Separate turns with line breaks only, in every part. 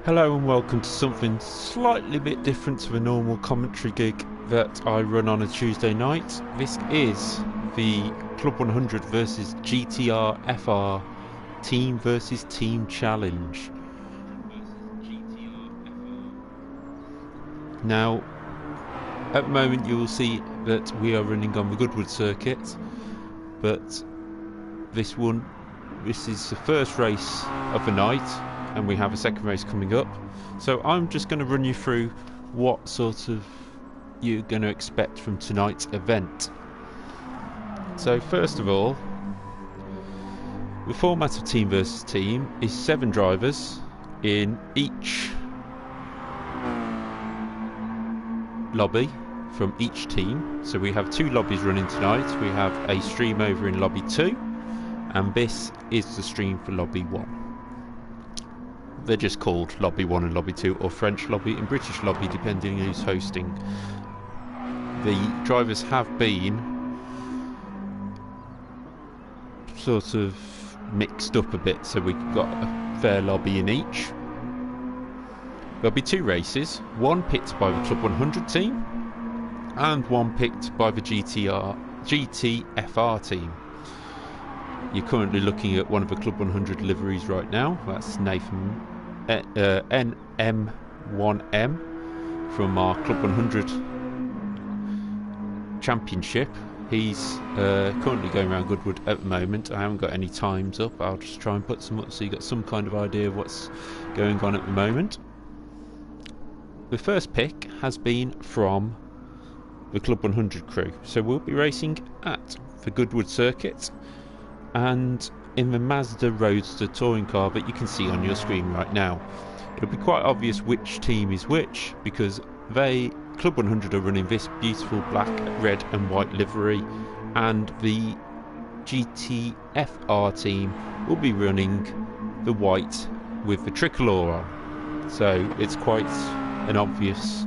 Hello and welcome to something slightly bit different to a normal commentary gig that I run on a Tuesday night. This is the Club 100 versus GTFR team versus team challenge. Now, at the moment you will see that we are running on the Goodwood circuit, but this is the first race of the night, and we have a second race coming up. So I'm just going to run you through what sort of you're going to expect from tonight's event. So first of all, the format of team versus team is 7 drivers in each lobby from each team. So we have 2 lobbies running tonight. We have a stream over in lobby 2, and this is the stream for lobby 1. They're just called Lobby 1 and Lobby 2, or French Lobby and British Lobby, depending on who's hosting. The drivers have been sort of mixed up a bit, so we've got a fair lobby in each. There'll be 2 races, one picked by the Club 100 team and one picked by the GTFR team. You're currently looking at one of the Club 100 liveries right now. That's Nathan NM1M from our Club 100 championship. He's currently going around Goodwood at the moment. I haven't got any times up. I'll just try and put some up so you got some kind of idea of what's going on at the moment. The first pick has been from the Club 100 crew. So we'll be racing at the Goodwood circuit and in the Mazda Roadster touring car that you can see on your screen right now. It'll be quite obvious which team is which, because Club 100 are running this beautiful black, red and white livery, and the GTFR team will be running the white with the tricolour on. So it's quite an obvious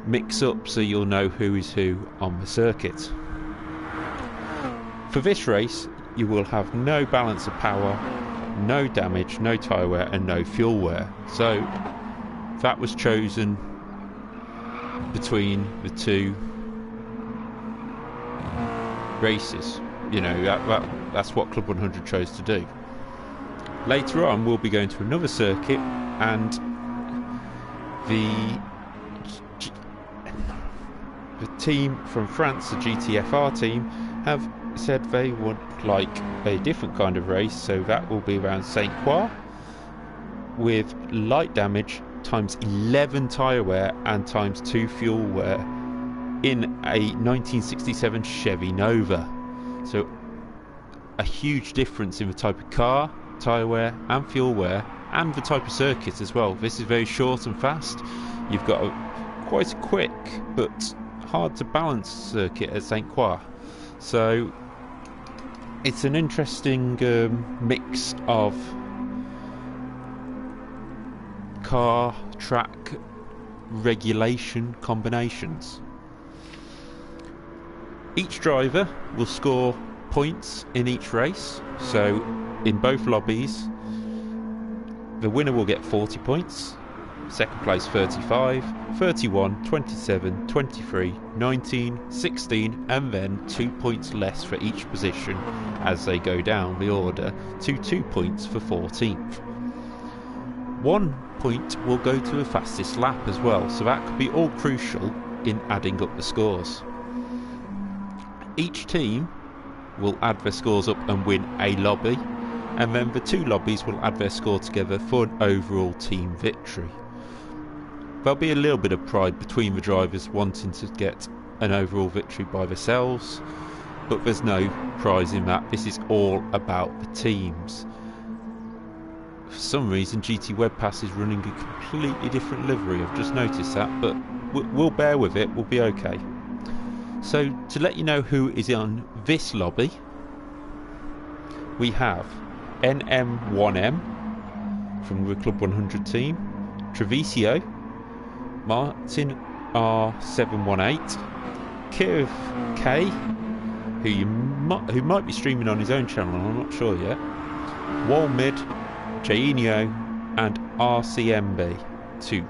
mix up, so you'll know who is who on the circuit. For this race, you will have no balance of power, no damage, no tyre wear and no fuel wear. So that was chosen between the 2 races. You know, that's what Club 100 chose to do. Later on we'll be going to another circuit, and the team from France, the GTFR team, have said they would like a different kind of race, so that will be around St. Croix with light damage times 11 tyre wear and times 2 fuel wear in a 1967 Chevy Nova. So a huge difference in the type of car, tyre wear and fuel wear, and the type of circuit as well. This is very short and fast. You've got quite a quick but hard to balance circuit at St. Croix. So it's an interesting mix of car track regulation combinations. Each driver will score points in each race. So in both lobbies, the winner will get 40 points, second place 35, 31, 27, 23, 19, 16, and then 2 points less for each position as they go down the order to 2 points for 14th. 1 point will go to the fastest lap as well, so that could be all crucial in adding up the scores. Each team will add their scores up and win a lobby, and then the 2 lobbies will add their score together for an overall team victory. There'll be a little bit of pride between the drivers wanting to get an overall victory by themselves, but there's no prize in that. This is all about the teams. For some reason GT Webpass is running a completely different livery. I've just noticed that, but we'll bear with it, we'll be okay. So to let you know who is on this lobby, we have NM1M from the Club 100 team, Treviso, Martin R718, Kiev K, who might be streaming on his own channel, I'm not sure yet, Walmid, Jainio, and RCMB 2.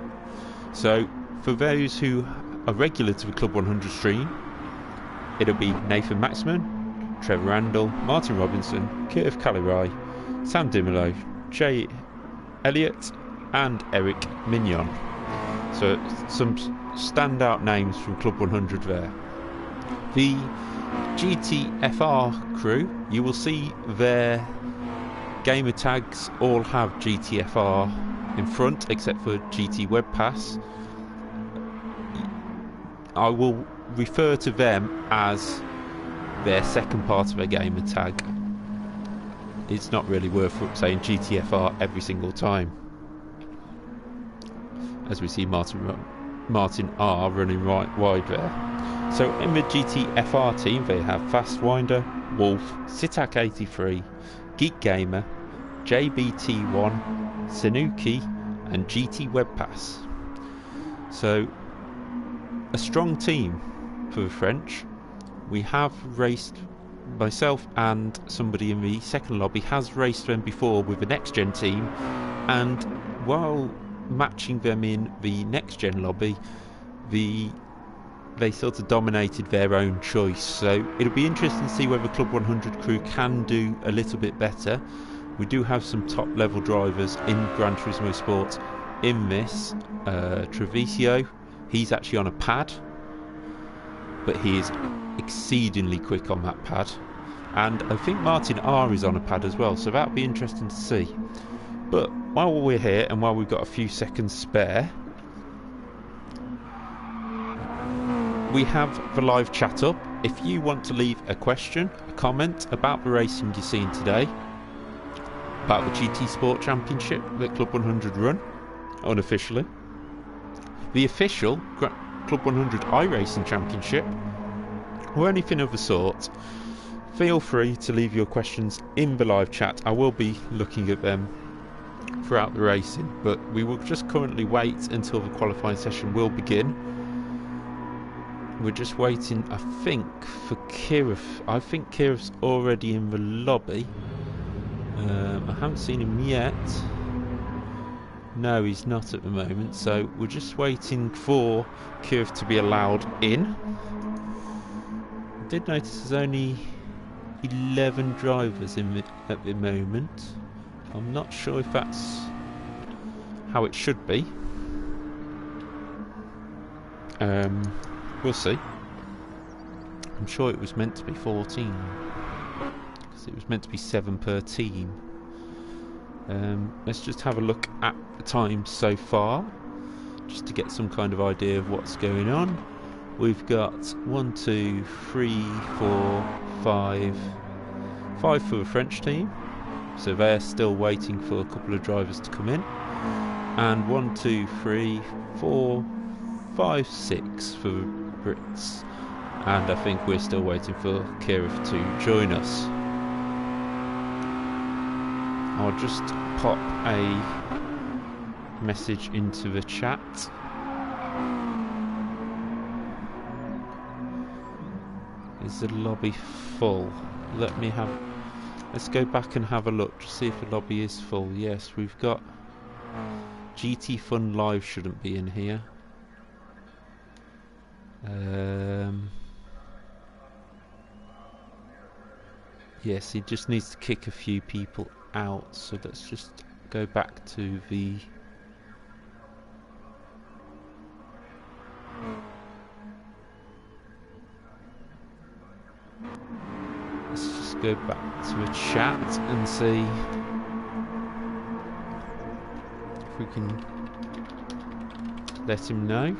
So for those who are regular to the Club 100 stream, it'll be Nathan Maxman, Trevor Randall, Martin Robinson, Kurt Calirai, Sam Dimolo, Jay Elliott and Eric Mignon. So some standout names from Club 100 there. The GTFR crew, you will see their gamer tags all have GTFR in front except for GT Web Pass. I will refer to them as their second part of a gamer tag. It's not really worth saying GTFR every single time, as we see Martin R running right wide there. So in the GTFR team they have Fastwinder, Wolf, Sitak83, Geek Gamer, JBT1, Sanuki and GT Web Pass. So a strong team for the French. We have raced, myself and somebody in the second lobby has raced them before with the next gen team, and while matching them in the next gen lobby, they sort of dominated their own choice. So it'll be interesting to see whether Club 100 crew can do a little bit better. We do have some top level drivers in Gran Turismo Sport in this. Treviso, he's actually on a pad, but he is exceedingly quick on that pad, and I think Martin R is on a pad as well, so that'll be interesting to see. But while we're here and while we've got a few seconds spare, we have the live chat up. If you want to leave a question, a comment about the racing you've seen today, about the GT Sport Championship that Club 100 run unofficially, the official Club 100 iRacing Championship, or anything of the sort, feel free to leave your questions in the live chat. I will be looking at them throughout the racing, but we will just currently wait until the qualifying session will begin. We're just waiting, I think, for Kirif. I think Kirif's already in the lobby. I haven't seen him yet. No, he's not at the moment, so we're just waiting for Kirif to be allowed in. I did notice there's only 11 drivers at the moment. I'm not sure if that's how it should be. We'll see. I'm sure it was meant to be 14, because it was meant to be 7 per team. Let's just have a look at the times so far, just to get some kind of idea of what's going on. We've got 1, 2, 3, 4, 5 for the French team, so they're still waiting for a couple of drivers to come in, and 1, 2, 3, 4, 5, 6 for the Brits, and I think we're still waiting for Kirif to join us. I'll just pop a message into the chat. Is the lobby full? Let's go back and have a look to see if the lobby is full. Yes, we've got GT Fun Live shouldn't be in here. Yes, he just needs to kick a few people out, so let's just go back to the go back to a chat and see if we can let him know.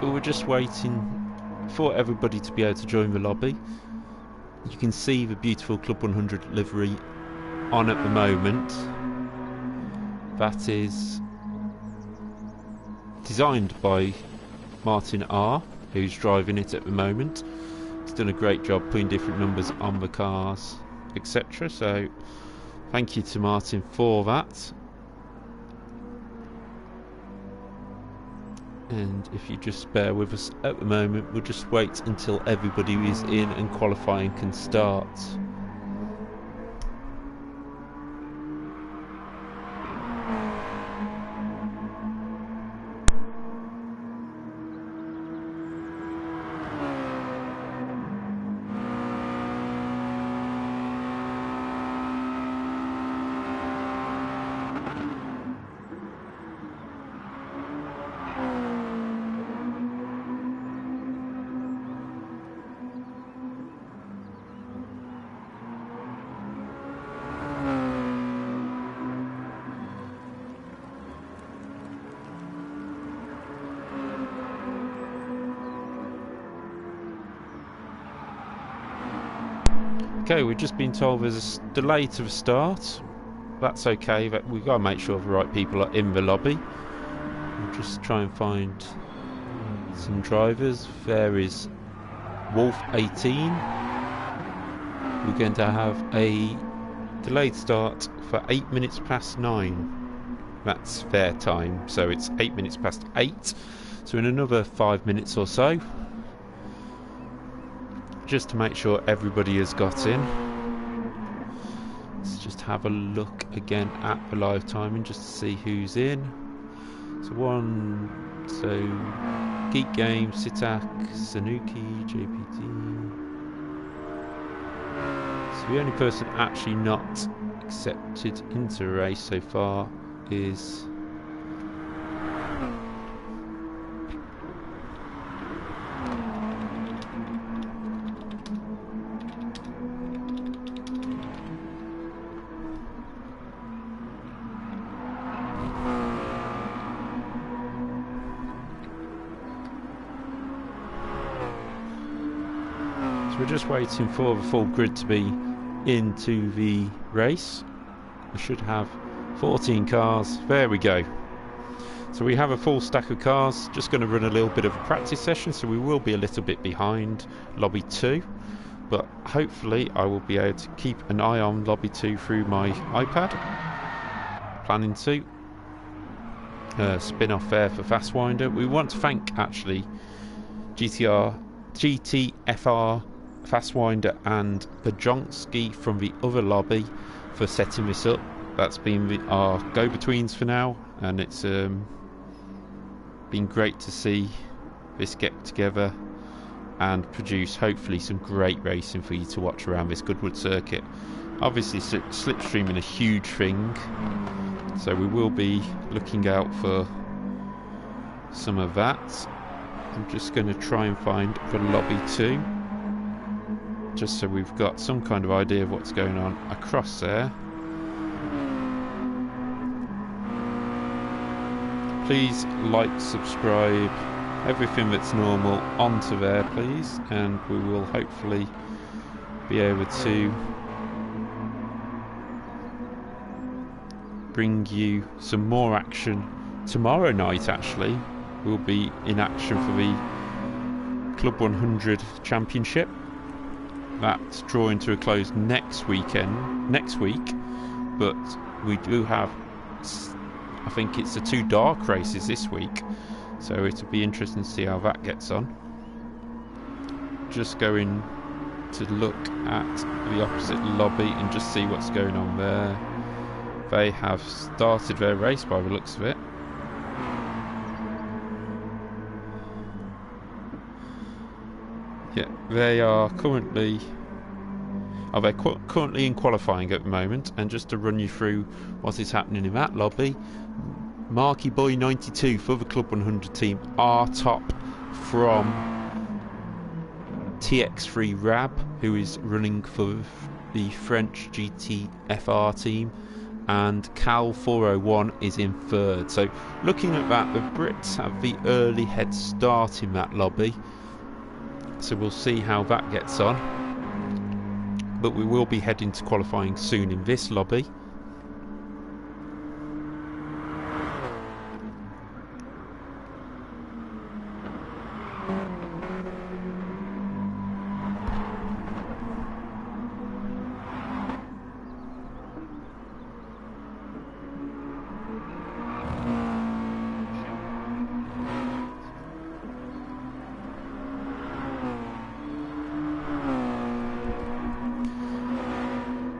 We're just waiting for everybody to be able to join the lobby. You can see the beautiful Club 100 livery on at the moment. That is designed by Martin R, who's driving it at the moment. He's done a great job putting different numbers on the cars, etc. So thank you to Martin for that. And if you just bear with us at the moment, we'll just wait until everybody is in and qualifying can start. Okay, we've just been told there's a delay to the start. That's okay, but we've got to make sure the right people are in the lobby. We'll just try and find some drivers. There is Wolf 18. We're going to have a delayed start for 8 minutes past 9. That's their time, so it's 8 minutes past 8. So in another 5 minutes or so, just to make sure everybody has got in. Let's just have a look again at the live timing just to see who's in. So Geek Games, Sitak, Sanuki, JPT. So the only person actually not accepted into a race so far is we're just waiting for the full grid to be into the race. We should have 14 cars. There we go. So we have a full stack of cars. Just going to run a little bit of a practice session, so we will be a little bit behind Lobby 2. But hopefully I will be able to keep an eye on Lobby 2 through my iPad. Planning to. Spin off there for Fastwinder. We want to thank actually GTFR, Fastwinder and Bajonski from the other lobby for setting this up. That's been our go-betweens for now, and it's been great to see this get together and produce hopefully some great racing for you to watch around this Goodwood circuit. Obviously slipstreaming a huge thing, so we will be looking out for some of that. I'm just going to try and find the lobby 2, just so we've got some kind of idea of what's going on across there. Please like, subscribe, everything that's normal onto there please, and we will hopefully be able to bring you some more action tomorrow night. Actually, we'll be in action for the Club 100 Championship. That's drawing to a close next week, but we do have, I think it's the 2 dark races this week, so it'll be interesting to see how that gets on. Just going to look at the opposite lobby and just see what's going on there. They have started their race by the looks of it. Yeah, they are currently currently in qualifying at the moment. And just to run you through what is happening in that lobby, Marky Boy 92 for the Club 100 team are top from TX3 Rab, who is running for the French GTFR team, and Cal 401 is in 3rd. So looking at that, the Brits have the early head start in that lobby, so we'll see how that gets on. But we will be heading to qualifying soon in this lobby.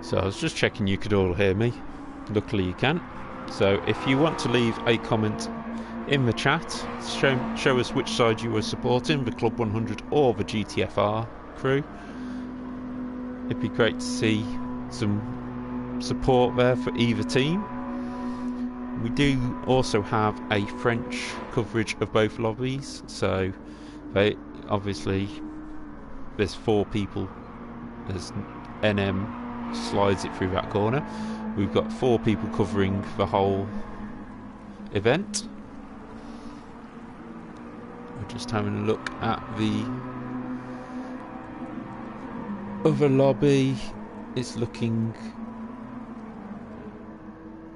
So I was just checking you could all hear me. Luckily you can. So if you want to leave a comment in the chat, show us which side you were supporting, the Club 100 or the GTFR crew. It'd be great to see some support there for either team. We do also have a French coverage of both lobbies, so they obviously there's 4 people as NM slides it through that corner. We've got 4 people covering the whole event. We're just having a look at the other lobby. It's looking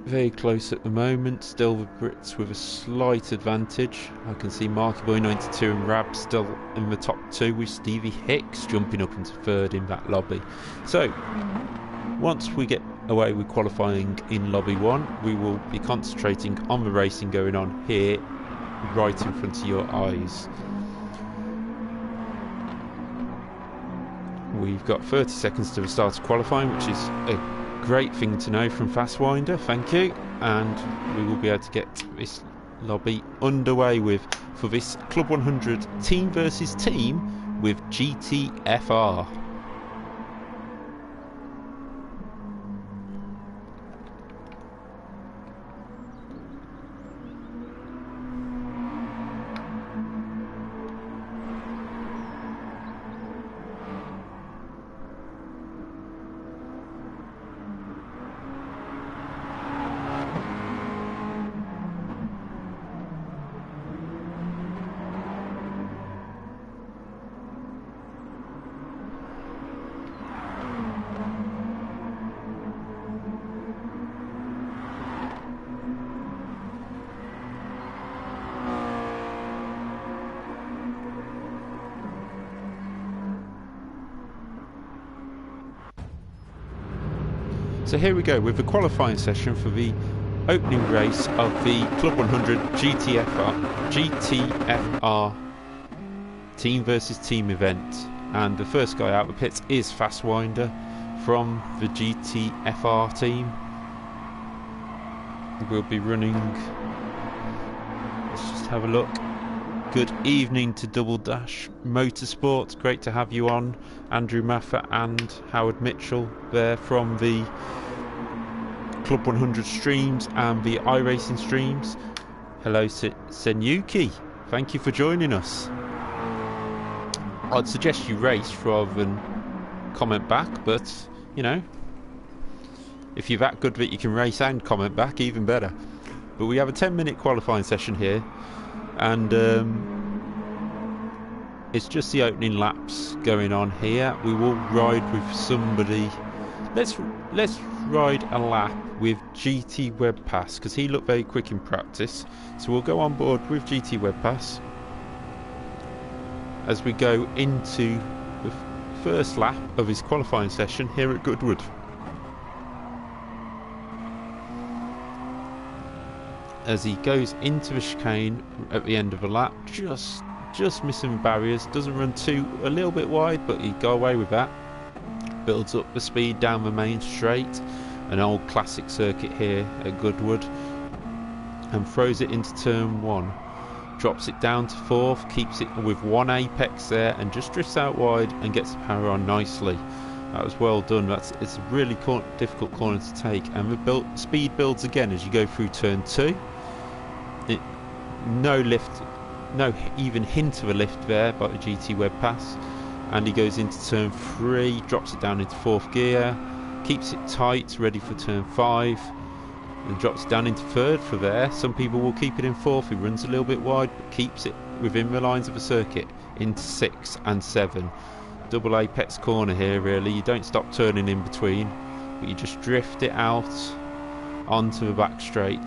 very close at the moment. Still the Brits with a slight advantage. I can see Marky Boy 92 and Rab still in the top 2, with Stevie Hicks jumping up into 3rd in that lobby. So once we get away with qualifying in lobby 1, we will be concentrating on the racing going on here right in front of your eyes. We've got 30 seconds to the start of qualifying, which is a great thing to know from Fastwinder, thank you, and we will be able to get this lobby underway for this Club 100 team versus team with GTFR. So here we go with the qualifying session for the opening race of the Club 100 GTFR team versus team event, and the first guy out of the pits is Fastwinder from the GTFR team. We'll be running, let's just have a look. Good evening to Double Dash Motorsports, great to have you on. Andrew Maffa and Howard Mitchell there from the Club 100 streams and the iRacing streams. Hello Senyuki, thank you for joining us. I'd suggest you race rather than comment back, but you know, if you're that good that you can race and comment back, even better. But we have a 10-minute qualifying session here, and it's just the opening laps going on here. We will ride with somebody. Let's ride a lap with GT Web Pass, because he looked very quick in practice. So we'll go on board with GT Web Pass as we go into the first lap of his qualifying session here at Goodwood. As he goes into the chicane at the end of the lap, just missing barriers, doesn't run a little bit wide, but he go away with that. Builds up the speed down the main straight, an old classic circuit here at Goodwood, and throws it into turn 1. Drops it down to 4th, keeps it with 1 apex there, and just drifts out wide and gets the power on nicely. That was well done. It's a really difficult corner to take, and the speed builds again as you go through turn 2. No lift, no even hint of a lift there by the GT Web Pass, and he goes into turn 3, drops it down into 4th gear, keeps it tight, ready for turn 5, and drops it down into 3rd for there. Some people will keep it in 4th. He runs a little bit wide, but keeps it within the lines of the circuit into 6 and 7. Double apex corner here, really. You don't stop turning in between, but you just drift it out onto the back straight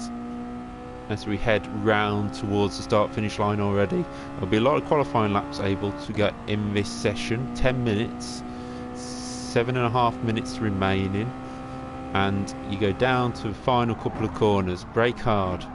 as we head round towards the start finish line already. There'll be a lot of qualifying laps able to get in this session. 10 minutes, 7.5 minutes remaining, and you go down to the final couple of corners. Brake hard,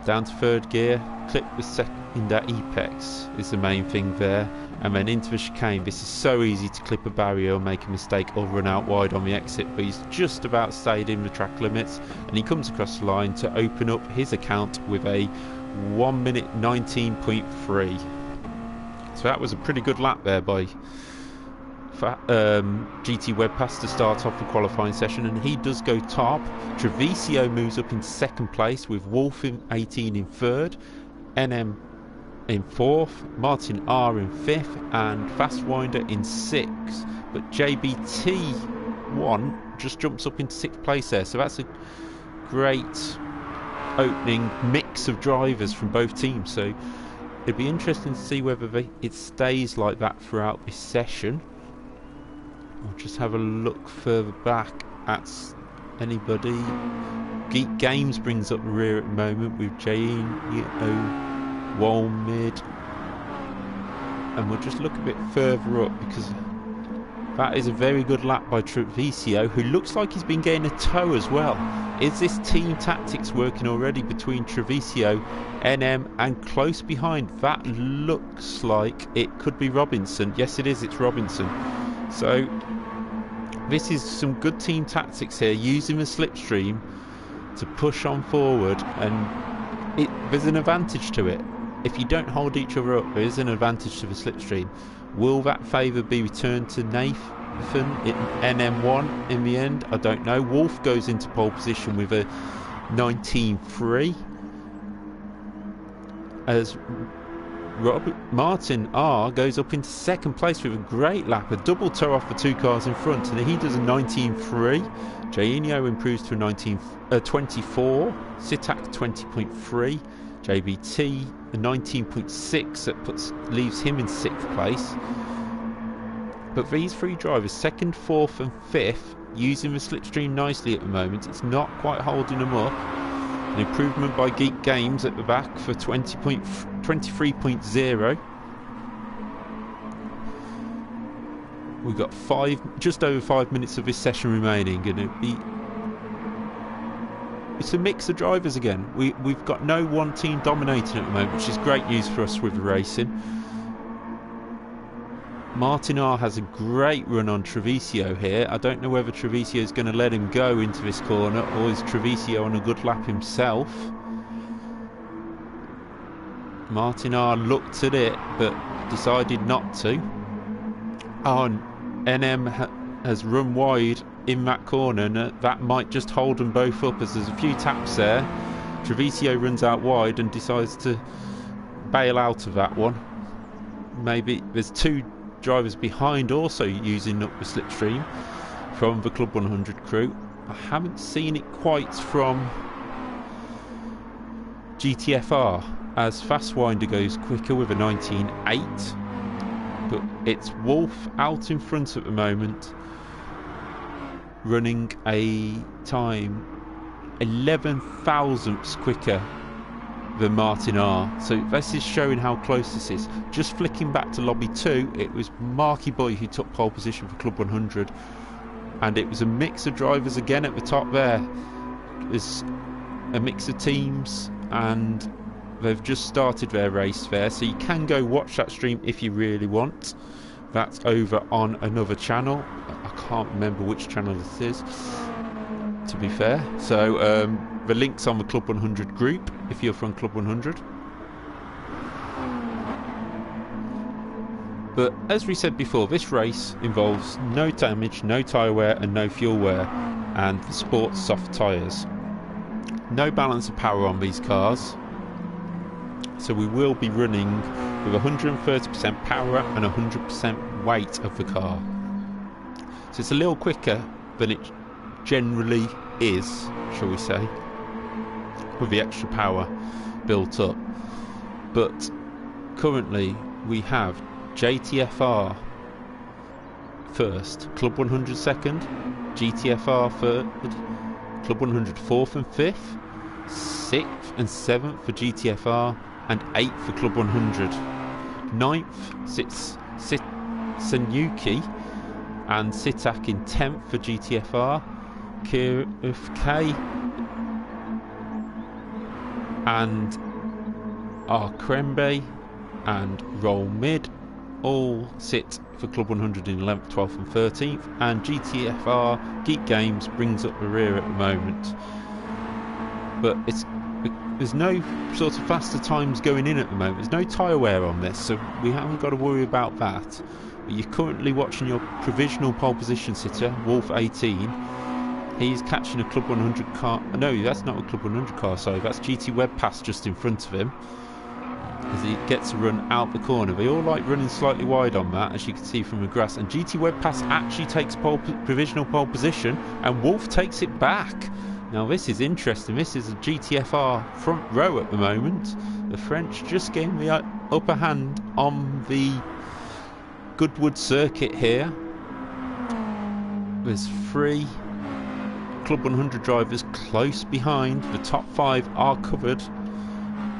down to third gear, clip the second at apex is the main thing there, and then into the chicane. This is so easy to clip a barrier or make a mistake or run out wide on the exit, but he's just about stayed in the track limits, and he comes across the line to open up his account with a 1 minute 19.3. So that was a pretty good lap there by GT Webpass to start off the qualifying session, and he does go top. Treviso moves up in second place with Wolf in 18 in third, NM in fourth, Martin R in fifth, and Fastwinder in sixth. But JBT1 just jumps up into sixth place there, so that's a great opening mix of drivers from both teams. So it'd be interesting to see whether it stays like that throughout this session. We'll just have a look further back at anybody. Geek Games brings up the rear at the moment with Jane Walmid, and we'll just look a bit further up because that is a very good lap by Treviso, who looks like he's been getting a tow as well. Is this team tactics working already between Treviso, NM, and close behind? That looks like it could be Robinson. Yes, it is. It's Robinson. So this is some good team tactics here, using the slipstream to push on forward, and there's an advantage to it. If you don't hold each other up, there is an advantage to the slipstream. Will that favour be returned to Nathan in NM1 in the end? I don't know. Wolf goes into pole position with a 19.3 as Martin R goes up into second place with a great lap, a double tow off the two cars in front, and he does a 19.3. Jainio improves to a 24, Sitak 20.3, JBT a 19.6 that leaves him in sixth place. But these three drivers, second, fourth and fifth, using the slipstream nicely at the moment. It's not quite holding them up. An improvement by Geek Games at the back for 23.0. We've got just over 5 minutes of this session remaining, and it's a mix of drivers again. We've got no one team dominating at the moment, which is great news for us with the racing. Martin R has a great run on Treviso here. I don't know whether Treviso is going to let him go into this corner, or is Treviso on a good lap himself. Martin R looked at it but decided not to. Oh, and NM has run wide in that corner, and that might just hold them both up, as there's a few taps there. Treviso runs out wide and decides to bail out of that one. Maybe there's two drivers behind also using up the slipstream from the Club 100 crew. I haven't seen it quite from GTFR, as Fastwinder goes quicker with a 19.8, but it's Wolf out in front at the moment, running a time 11 thousandths quicker than Martin R. So this is showing how close this is. Just flicking back to lobby 2, it was Marky Boy who took pole position for Club 100, and it was a mix of drivers again at the top there. There's a mix of teams, and they've just started their race there, so you can go watch that stream if you really want. That's over on another channel. I can't remember which channel this is, to be fair. So the link's on the Club 100 group if you're from Club 100. But as we said before, this race involves no damage, no tyre wear and no fuel wear, and the sport soft tyres. No balance of power on these cars, so we will be running with 130% power and 100% weight of the car. So it's a little quicker than it generally is, shall we say, with the extra power built up. But currently we have JTFR first, Club 100 second, GTFR third, Club 100 fourth and fifth, 6th and 7th for GTFR, and 8th for Club 100. 9th sits Senyuki and Sitak in 10th for GTFR, KFK and Krembe and Roll Mid all sit for Club 100 in 11th, 12th and 13th, and GTFR Geek Games brings up the rear at the moment. But there's no sort of faster times going in at the moment. There's no tyre wear on this, so we haven't got to worry about that. But you're currently watching your provisional pole position sitter, Wolf 18. He's catching a Club 100 car. No, that's not a Club 100 car, sorry. That's GT Web Pass just in front of him, as he gets to run out the corner. They all like running slightly wide on that, as you can see from the grass. And GT Web Pass actually takes provisional pole position, and Wolf takes it back. Now this is interesting. This is a GTFR front row at the moment. The French just getting the upper hand on the Goodwood circuit here. There's 3 Club 100 drivers close behind. The top 5 are covered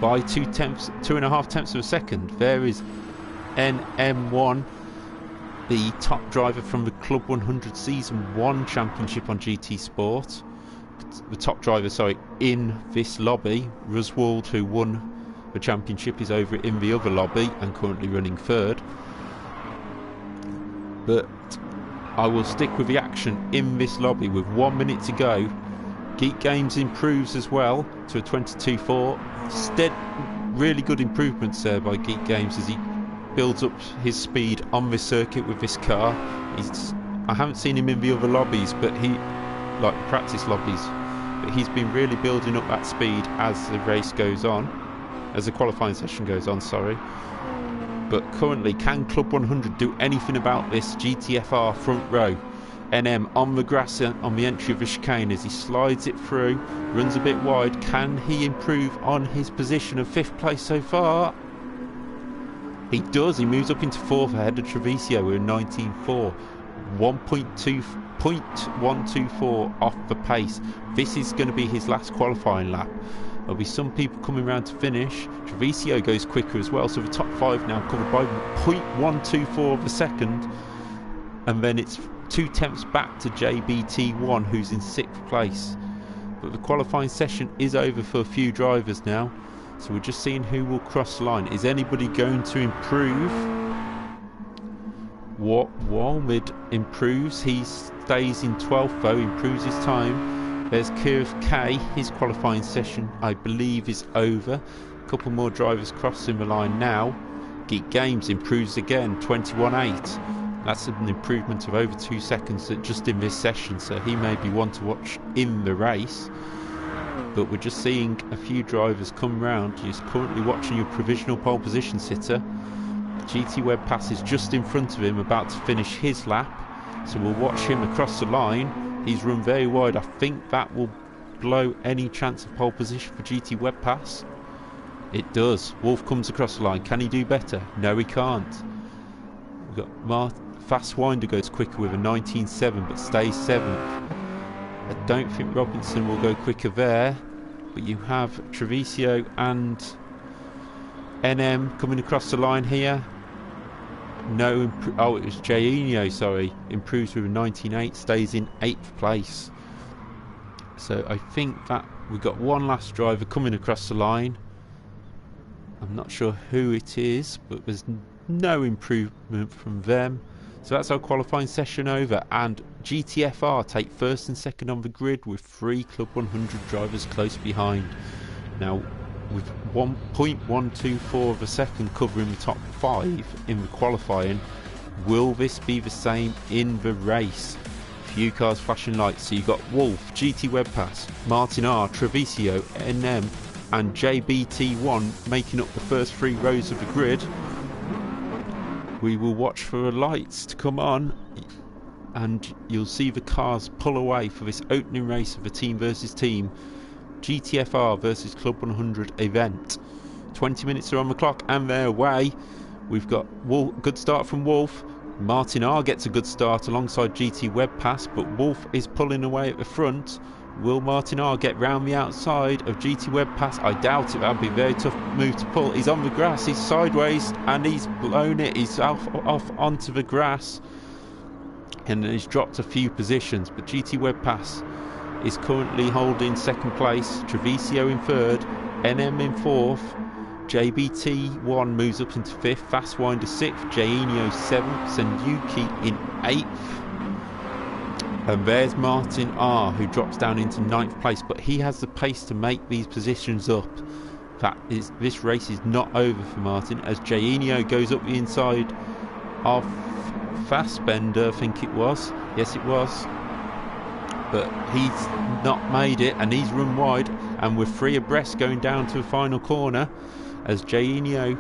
by 2.5 tenths of a second. There is NM1, the top driver from the Club 100 Season 1 Championship on GT Sport. The top driver, sorry, in this lobby. Ruswald, who won the championship, is over in the other lobby and currently running 3rd. But I will stick with the action in this lobby with 1 minute to go. Geek Games improves as well to a 22.4. Really good improvements there by Geek Games as he builds up his speed on this circuit with this car. I haven't seen him in the other lobbies, but like practice lobbies, but he's been really building up that speed as the race goes on, as the qualifying session goes on, sorry. But currently, can Club 100 do anything about this GTFR front row? NM on the grass on the entry of the chicane as he slides it through, runs a bit wide. Can he improve on his position of 5th place so far? He does. He moves up into 4th ahead of Treviso with 19.4. 1.124 off the pace. This is going to be his last qualifying lap. There'll be some people coming around to finish. Treviso goes quicker as well, so the top 5 now covered by 0.124 of a second, and then it's 2 tenths back to JBT1, who's in 6th place. But the qualifying session is over for a few drivers now, so we're just seeing who will cross the line. Is anybody going to improve? Walmid improves. He stays in 12th though, improves his time. There's Kirth K. His qualifying session, I believe, is over. A couple more drivers crossing the line now. Geek Games improves again, 21.8. That's an improvement of over 2 seconds just in this session, so he may be one to watch in the race. But we're just seeing a few drivers come round. You're currently watching your provisional pole position sitter. GT Web Pass is just in front of him, about to finish his lap, so we'll watch him across the line. He's run very wide. I think that will blow any chance of pole position for GT Web Pass. It does. Wolf comes across the line. Can he do better? No, he can't. We've got Fast Winder goes quicker with a 19.7 but stays 7th. I don't think Robinson will go quicker there, but you have Treviso and NM coming across the line here. No, oh, it was Jainho, sorry, improves with a 19.8, stays in 8th place. So I think that we've got one last driver coming across the line. I'm not sure who it is, but there's no improvement from them. So that's our qualifying session over, and GTFR take 1st and 2nd on the grid with 3 Club 100 drivers close behind. Now, with 1.124 of a second covering the top 5 in the qualifying, will this be the same in the race? Few cars flashing lights. So you've got Wolf, GT Web Pass, Martin R, Treviso, NM and JBT1 making up the first 3 rows of the grid. We will watch for the lights to come on, and you'll see the cars pull away for this opening race of the team versus team GTFR versus Club 100 event. 20 minutes are on the clock and they're away. We've got good start from Wolf. Martin R gets a good start alongside GT Web Pass, but Wolf is pulling away at the front. Will Martin R get round the outside of GT Web Pass? I doubt it. That would be a very tough move to pull. He's on the grass, he's sideways, and he's blown it. He's off onto the grass, and he's dropped a few positions. But GT Web Pass is currently holding 2nd place. Treviso in 3rd. NM in 4th, JBT1 moves up into 5th, Fastwinder 6th, Jainio 7th, Senyuki in 8th. And there's Martin R, who drops down into 9th place, but he has the pace to make these positions up. This race is not over for Martin, as Jainio goes up the inside of Fassbender, I think it was. Yes, it was. But he's not made it, and he's run wide, and we're 3 abreast going down to the final corner as Jainio,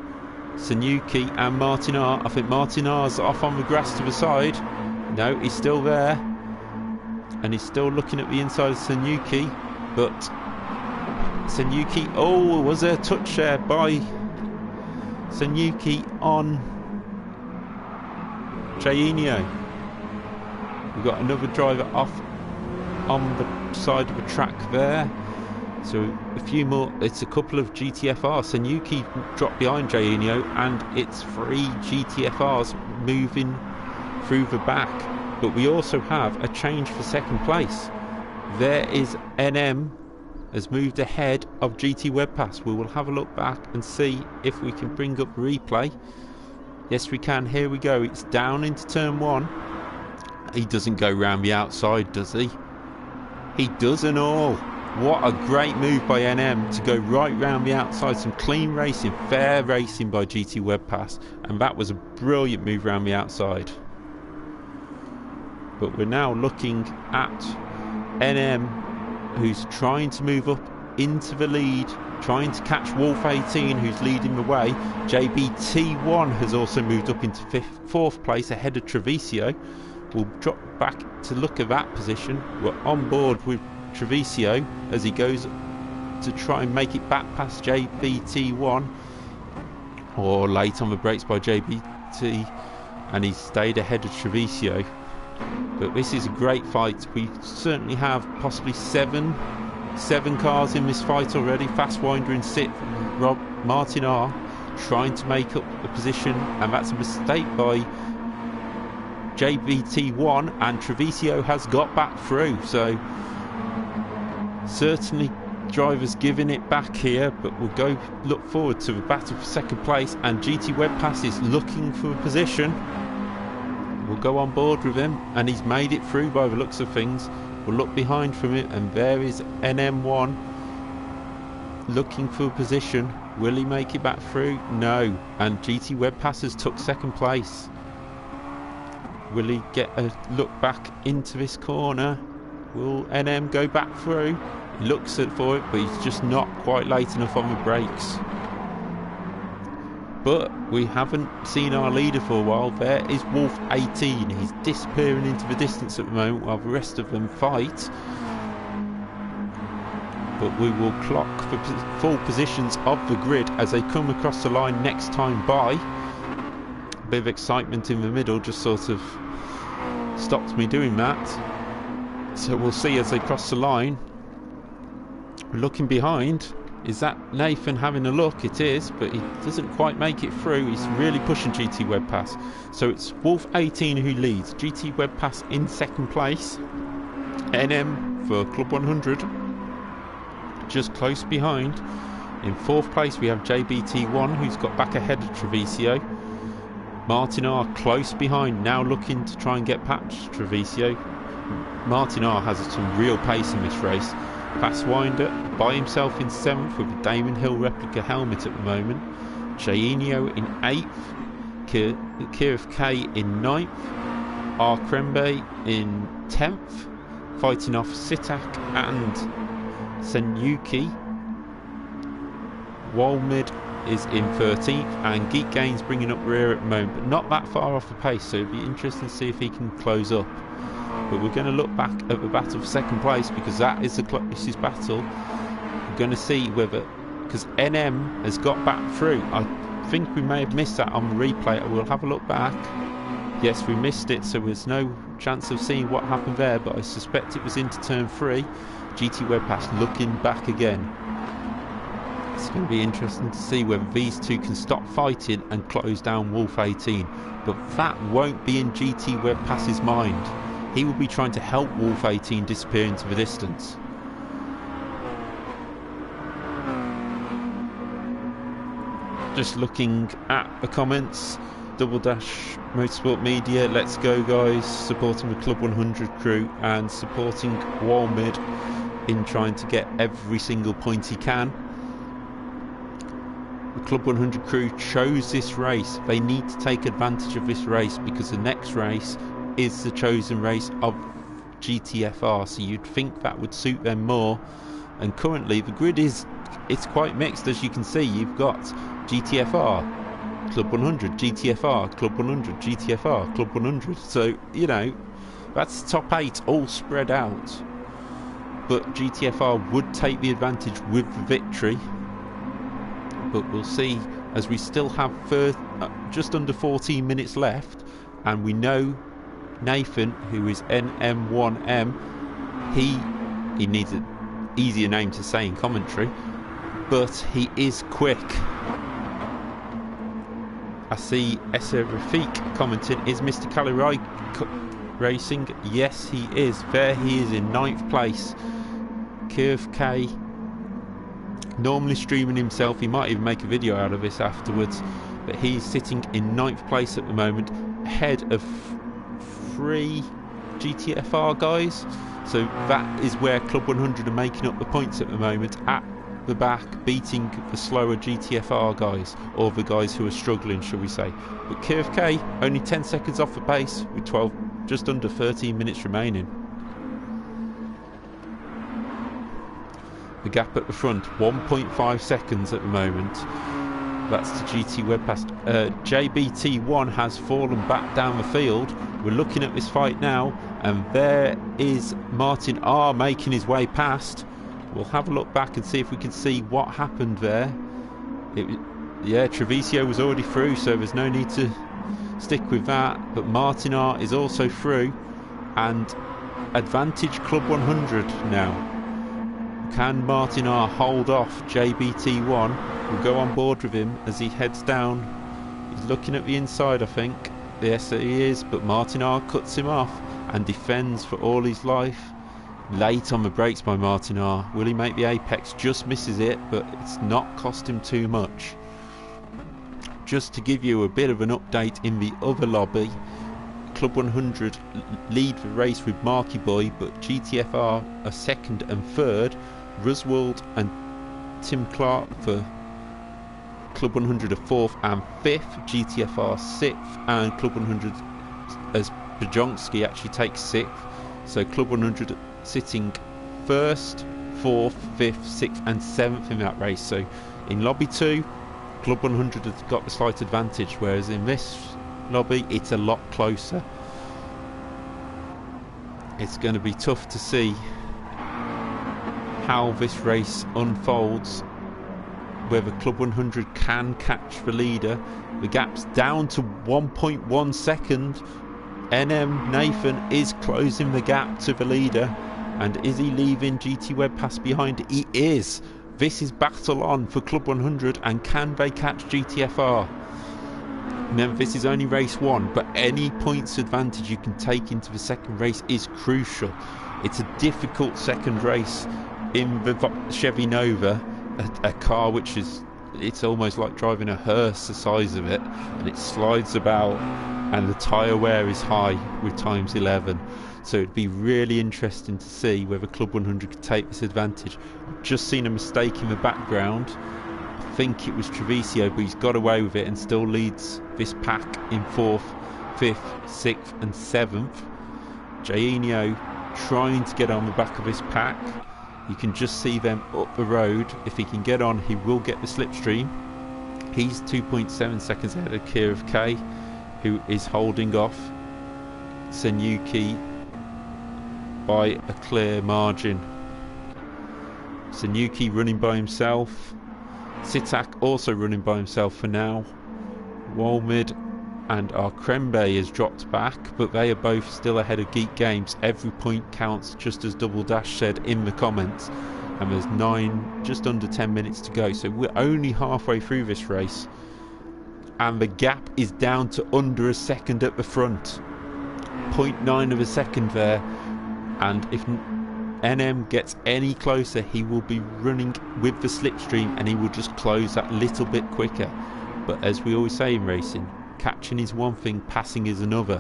Senyuki and Martin R. I think Martin R's off on the grass to the side. No, he's still there, and he's still looking at the inside of Senyuki, but Senyuki, oh, was there a touch there by Senyuki on Jainio? We've got another driver off on the side of the track there, so a few more. It's a couple of GTFRs. Senyuki dropped behind Jainio, and it's 3 GTFRs moving through the back. But we also have a change for second place. There is NM has moved ahead of GT Web Pass. We will have a look back and see if we can bring up replay. Yes, we can. Here we go. It's down into turn 1. He doesn't go round the outside, does he? He does and all. What a great move by NM to go right round the outside. Some clean racing, fair racing by GT Web Pass, and that was a brilliant move round the outside. But we're now looking at NM, who's trying to move up into the lead, trying to catch Wolf 18, who's leading the way. JBT1 has also moved up into 4th place ahead of Treviso. We'll drop back to look at that position. We're on board with Treviso as he goes to try and make it back past JBT1, or late on the brakes by JBT, and he stayed ahead of Treviso. But this is a great fight. We certainly have possibly seven cars in this fight already. Fastwinder in 6th, Martin R trying to make up the position, and that's a mistake by JBT1, and Treviso has got back through. So certainly drivers giving it back here, but we'll go look forward to the battle for second place, and GT Web Pass is looking for a position. We'll go on board with him, and he's made it through by the looks of things. We'll look behind from it, and there is NM1 looking for a position. Will he make it back through? No. And GT Web Pass has took second place. Will he get a look back into this corner? Will NM go back through? He looks for it, but he's just not quite late enough on the brakes. But we haven't seen our leader for a while. There is Wolf 18. He's disappearing into the distance at the moment while the rest of them fight. But we will clock the full positions of the grid as they come across the line next time by. A bit of excitement in the middle just sort of stopped me doing that. So we'll see as they cross the line. Looking behind. Is that Nathan having a look? It is, but he doesn't quite make it through. He's really pushing GT Web Pass. So it's Wolf 18 who leads. GT Web Pass in second place. NM for Club 100 just close behind. In 4th place we have JBT1, who's got back ahead of Treviso. Martin R close behind, now looking to try and get past Treviso. Martin R has some real pace in this race. Fastwinder by himself in 7th with a Damon Hill replica helmet at the moment. Jainio in 8th, Kirif K in 9th, R Krembe in 10th, fighting off Sitak and Senyuki. Walmid is in 13th, and Geek Gains bringing up rear at the moment, but not that far off the pace, so it'll be interesting to see if he can close up. But we're going to look back at the battle for second place, because that is the closest battle. We're going to see whether, because NM has got back through. I think we may have missed that on the replay. We'll have a look back. Yes, we missed it, so there's no chance of seeing what happened there, but I suspect it was into turn 3. GT Web Pass looking back again. It's going to be interesting to see whether these two can stop fighting and close down Wolf 18. But that won't be in GT Web Pass's mind. He will be trying to help Wolf 18 disappear into the distance. Just looking at the comments, Double Dash Motorsport Media, let's go guys, supporting the Club 100 crew and supporting Walmid in trying to get every single point he can. The Club 100 crew chose this race. They need to take advantage of this race because the next race is the chosen race of GTFR, so you'd think that would suit them more. And currently the grid it's quite mixed, as you can see. You've got GTFR, Club 100, GTFR, Club 100, GTFR, Club 100. So, you know, that's top 8 all spread out. But GTFR would take the advantage with the victory. But we'll see, as we still have just under 14 minutes left, and we know Nathan, who is NM1M, he needs an easier name to say in commentary, but he is quick. I see Essa Rafiq commenting, is Mr. Kalirai racing? Yes, he is. There he is in 9th place. Curve K, normally streaming himself. He might even make a video out of this afterwards, but he's sitting in 9th place at the moment, ahead of 3 GTFR guys. So that is where Club 100 are making up the points at the moment, at the back, beating the slower GTFR guys, or the guys who are struggling, shall we say. But Curve K only 10 seconds off the pace with just under 13 minutes remaining. The gap at the front, 1.5 seconds at the moment. That's the GT Webpass. JBT1 has fallen back down the field. We're looking at this fight now, and there is Martin R making his way past. We'll have a look back and see if we can see what happened there. Yeah, Treviso was already through, so there's no need to stick with that. But Martin R is also through, and advantage Club 100 now. Can Martin R hold off JBT1? We'll go on board with him as he heads down. He's looking at the inside, I think. Yes, he is, but Martin R cuts him off and defends for all his life. Late on the brakes by Martin R. Will he make the apex? Just misses it, but it's not cost him too much. Just to give you a bit of an update in the other lobby, Club 100 lead the race with Marky Boy, but GTFR are 2nd and 3rd. Ruswald and Tim Clark for Club 100 are 4th and 5th. GTFR 6th, and Club 100 as Bajonski actually takes 6th. So Club 100 sitting 1st, 4th, 5th, 6th and 7th in that race. So in lobby 2, Club 100 has got the slight advantage, whereas in this lobby it's a lot closer. It's going to be tough to see how this race unfolds, whether Club 100 can catch the leader. The gap's down to 1.1 second. NM Nathan is closing the gap to the leader, and is he leaving GT Webpass behind? He is. This is battle on for Club 100, and can they catch GTFR? Remember, this is only race 1, but any points advantage you can take into the second race is crucial. It's a difficult second race in the Chevy Nova, a car which is, it's almost like driving a hearse the size of it, and it slides about, and the tyre wear is high with times 11. So it'd be really interesting to see whether Club 100 could take this advantage. I've just seen a mistake in the background. I think it was Treviso, but he's got away with it and still leads this pack in 4th, 5th, 6th and 7th. Jainio trying to get on the back of this pack. You can just see them up the road. If he can get on, he will get the slipstream. He's 2.7 seconds ahead of Kiev K, who is holding off Senyuki by a clear margin. Senyuki running by himself. Sitak also running by himself for now. Walmid and our Krembe has dropped back, but they are both still ahead of Geek Games. Every point counts, just as Double Dash said in the comments, and there's just under 10 minutes to go, so we're only halfway through this race, and the gap is down to under a second at the front. 0.9 of a second there, and if NM gets any closer, he will be running with the slipstream and he will just close that little bit quicker. But as we always say in racing, catching is one thing, passing is another.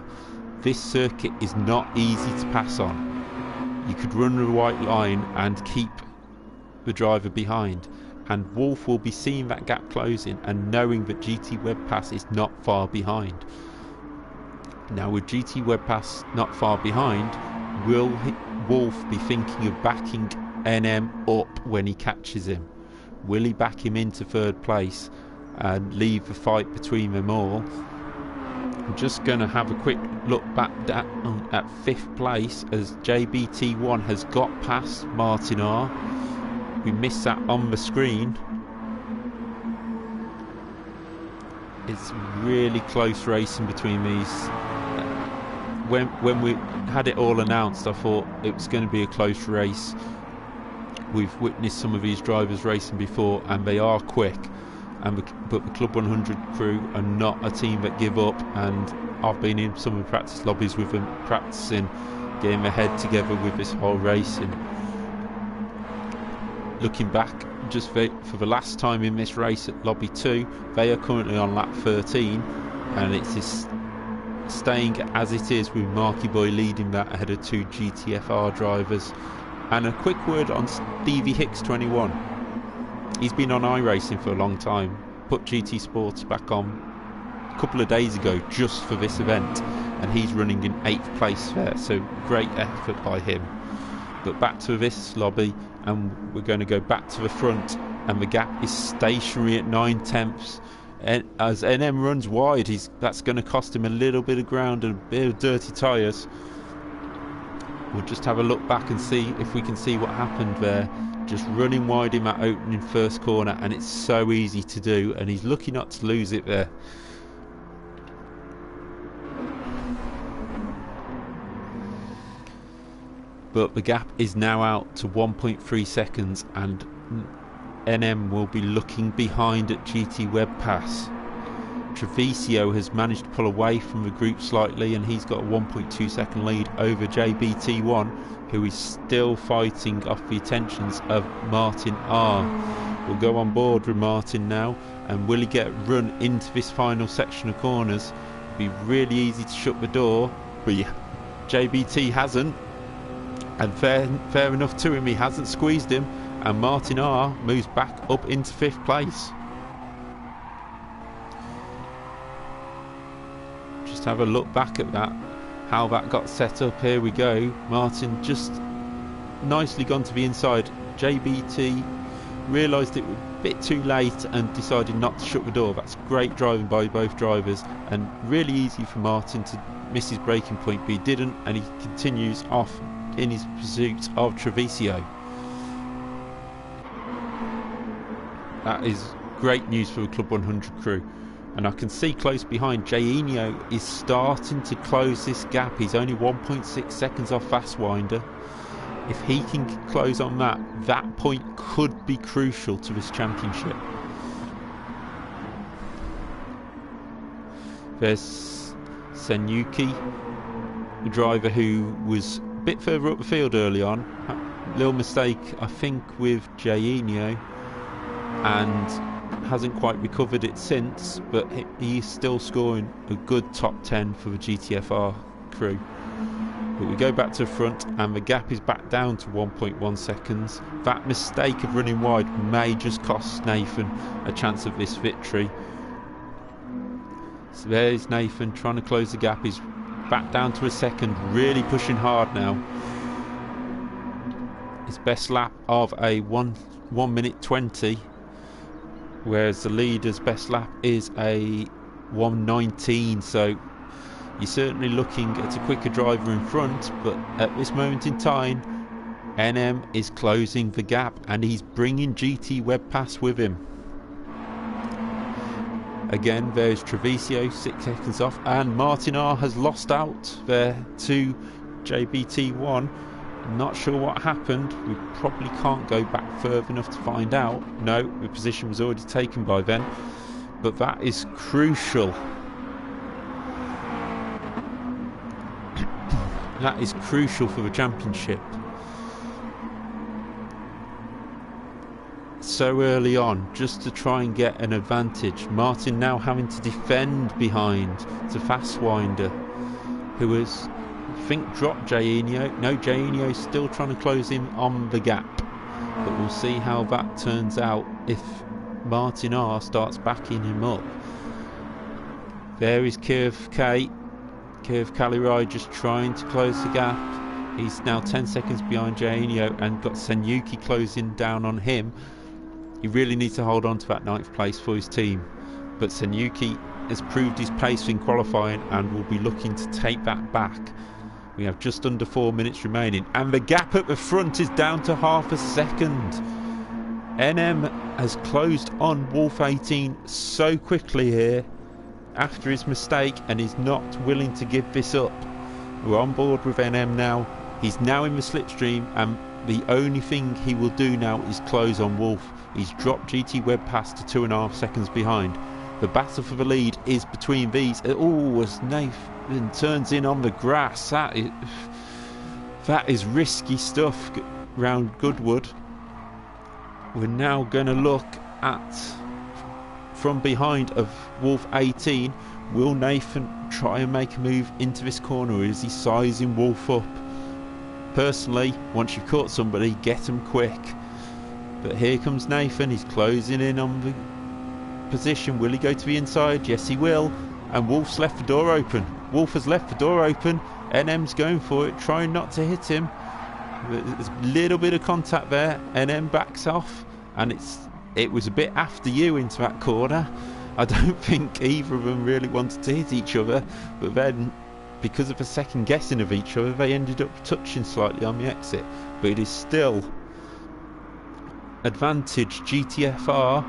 This circuit is not easy to pass on. You could run the white line and keep the driver behind, and Wolf will be seeing that gap closing and knowing that GT Web Pass is not far behind. Now with GT Web Pass not far behind, will Wolf be thinking of backing NM up when he catches him? Will he back him into third place and leave the fight between them all? I'm just going to have a quick look back at 5th place as JBT1 has got past Martin R. We missed that on the screen. It's really close racing between these. When we had it all announced, I thought it was going to be a close race. We've witnessed some of these drivers racing before, and they are quick. But the Club 100 crew are not a team that give up, and I've been in some of the practice lobbies with them, practicing, getting their head together with this whole racing. Looking back, just for the last time in this race at Lobby 2, they are currently on lap 13, and it's just staying as it is with Marky Boy leading that ahead of 2 GTFR drivers. And a quick word on Stevie Hicks 21. He's been on iRacing for a long time, put GT Sports back on a couple of days ago just for this event, and he's running in 8th place there, so great effort by him. But back to this lobby, and we're going to go back to the front, and the gap is stationary at 9/10. And as NM runs wide, that's going to cost him a little bit of ground and a bit of dirty tyres. We'll just have a look back and see if we can see what happened there. Just running wide in that opening first corner, and it's so easy to do, and he's lucky not to lose it there. But the gap is now out to 1.3 seconds, and NM will be looking behind at GT Web Pass. Treviso has managed to pull away from the group slightly, and he's got a 1.2 second lead over JBT1, who is still fighting off the attentions of Martin R. We'll go on board with Martin now, and will he get run into this final section of corners? It'll be really easy to shut the door, but yeah, JBT hasn't, and fair enough to him, he hasn't squeezed him, and Martin R moves back up into 5th place. Just have a look back at that, how that got set up. Here we go, Martin just nicely gone to the inside. JBT realised it was a bit too late and decided not to shut the door. That's great driving by both drivers, and really easy for Martin to miss his braking point, but he didn't, and he continues off in his pursuit of Treviso. That is great news for the Club 100 crew. And I can see close behind, Jainio is starting to close this gap. He's only 1.6 seconds off Fastwinder. If he can close on that, that point could be crucial to this championship. There's Senyuki, the driver who was a bit further up the field early on. Little mistake, I think, with Jainio, and hasn't quite recovered it since, but he's still scoring a good top 10 for the GTFR crew. But we go back to the front, and the gap is back down to 1.1 seconds. That mistake of running wide may just cost Nathan a chance of this victory. So there's Nathan trying to close the gap. He's back down to a second, really pushing hard now. His best lap of a 1 minute 20, whereas the leader's best lap is a 1:19, so you're certainly looking at a quicker driver in front. But at this moment in time, NM is closing the gap, and he's bringing GT Web Pass with him. Again, there's Treviso 6 seconds off, and Martin R has lost out there to JBT1. Not sure what happened. We probably can't go back further enough to find out. No, the position was already taken by then. But that is crucial. That is crucial for the championship. so early on just to try and get an advantage. Martin now having to defend behind to Fastwinder, who has, I think, dropped Jainio. No, Jainio is still trying to close him on the gap, but we'll see how that turns out if Martin R starts backing him up. There is Curve K. Curve Kalirai just trying to close the gap. He's now 10 seconds behind Jainio and got Senyuki closing down on him. He really needs to hold on to that 9th place for his team. But Senyuki has proved his pace in qualifying and will be looking to take that back. We have just under 4 minutes remaining. And the gap at the front is down to half a second. NM has closed on Wolf 18 so quickly here after his mistake and is not willing to give this up. We're on board with NM now. He's now in the slipstream, and the only thing he will do now is close on Wolf. He's dropped GT Web Pass to 2.5 seconds behind. The battle for the lead is between these. Oh, as Nathan turns in on the grass, that is risky stuff round Goodwood. We're now going to look at from behind of Wolf 18. Will Nathan try and make a move into this corner, or is he sizing Wolf up? Personally, once you've caught somebody, get them quick. But here comes Nathan. He's closing in on the position. Will he go to the inside? Yes, he will. And Wolf's left the door open. Wolf has left the door open. NM's going for it, trying not to hit him. There's a little bit of contact there. NM backs off, and it was a bit after you into that corner. I don't think either of them really wanted to hit each other, but then because of the second guessing of each other, they ended up touching slightly on the exit. But it is still advantage GTFR.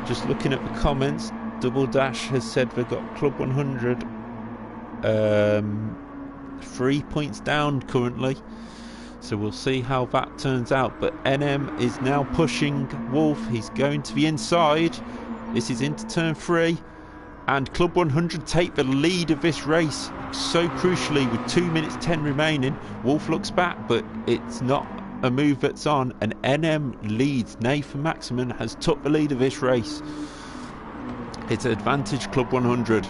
Just looking at the comments, Double Dash has said they've got Club 100 3 points down currently, so we'll see how that turns out. But NM is now pushing Wolf. He's going to the inside. This is into turn 3, and Club 100 take the lead of this race so crucially with 2 minutes 10 remaining. Wolf looks back, but it's not a move that's on, and NM leads. Nathan Maximin has took the lead of this race. It's advantage Club 100.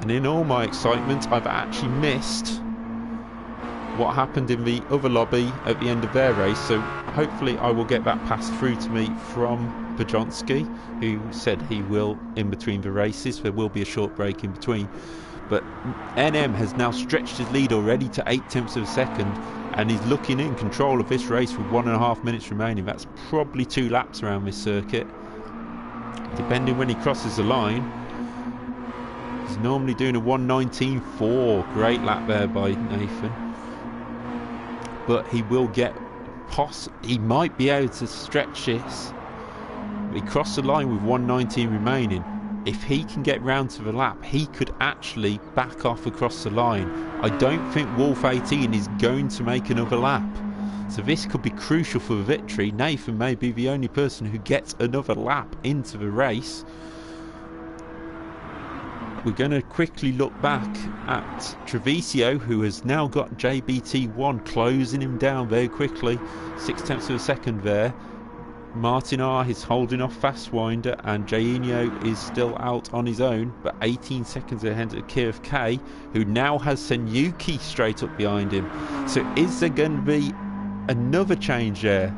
And in all my excitement, I've actually missed what happened in the other lobby at the end of their race, so hopefully I will get that passed through to me from Pajonsky, who said he will in between the races. There will be a short break in between, but NM has now stretched his lead already to 0.8 of a second, and he's looking in control of this race with 1.5 minutes remaining. That's probably 2 laps around this circuit, depending when he crosses the line. He's normally doing a 1:19.4. Great lap there by Nathan. But he will get he might be able to stretch this. He crossed the line with 1:19 remaining. If he can get round to the lap, he could actually back off across the line. I don't think Wolf 18 is going to make another lap, so this could be crucial for the victory. Nathan may be the only person who gets another lap into the race. We're going to quickly look back at Treviso, who has now got JBT1 closing him down very quickly. 0.6 of a second there. Martin R is holding off Fastwinder, and Jainio is still out on his own, but 18 seconds ahead of Kirv K, who now has Senyuki straight up behind him. So is there going to be another change there?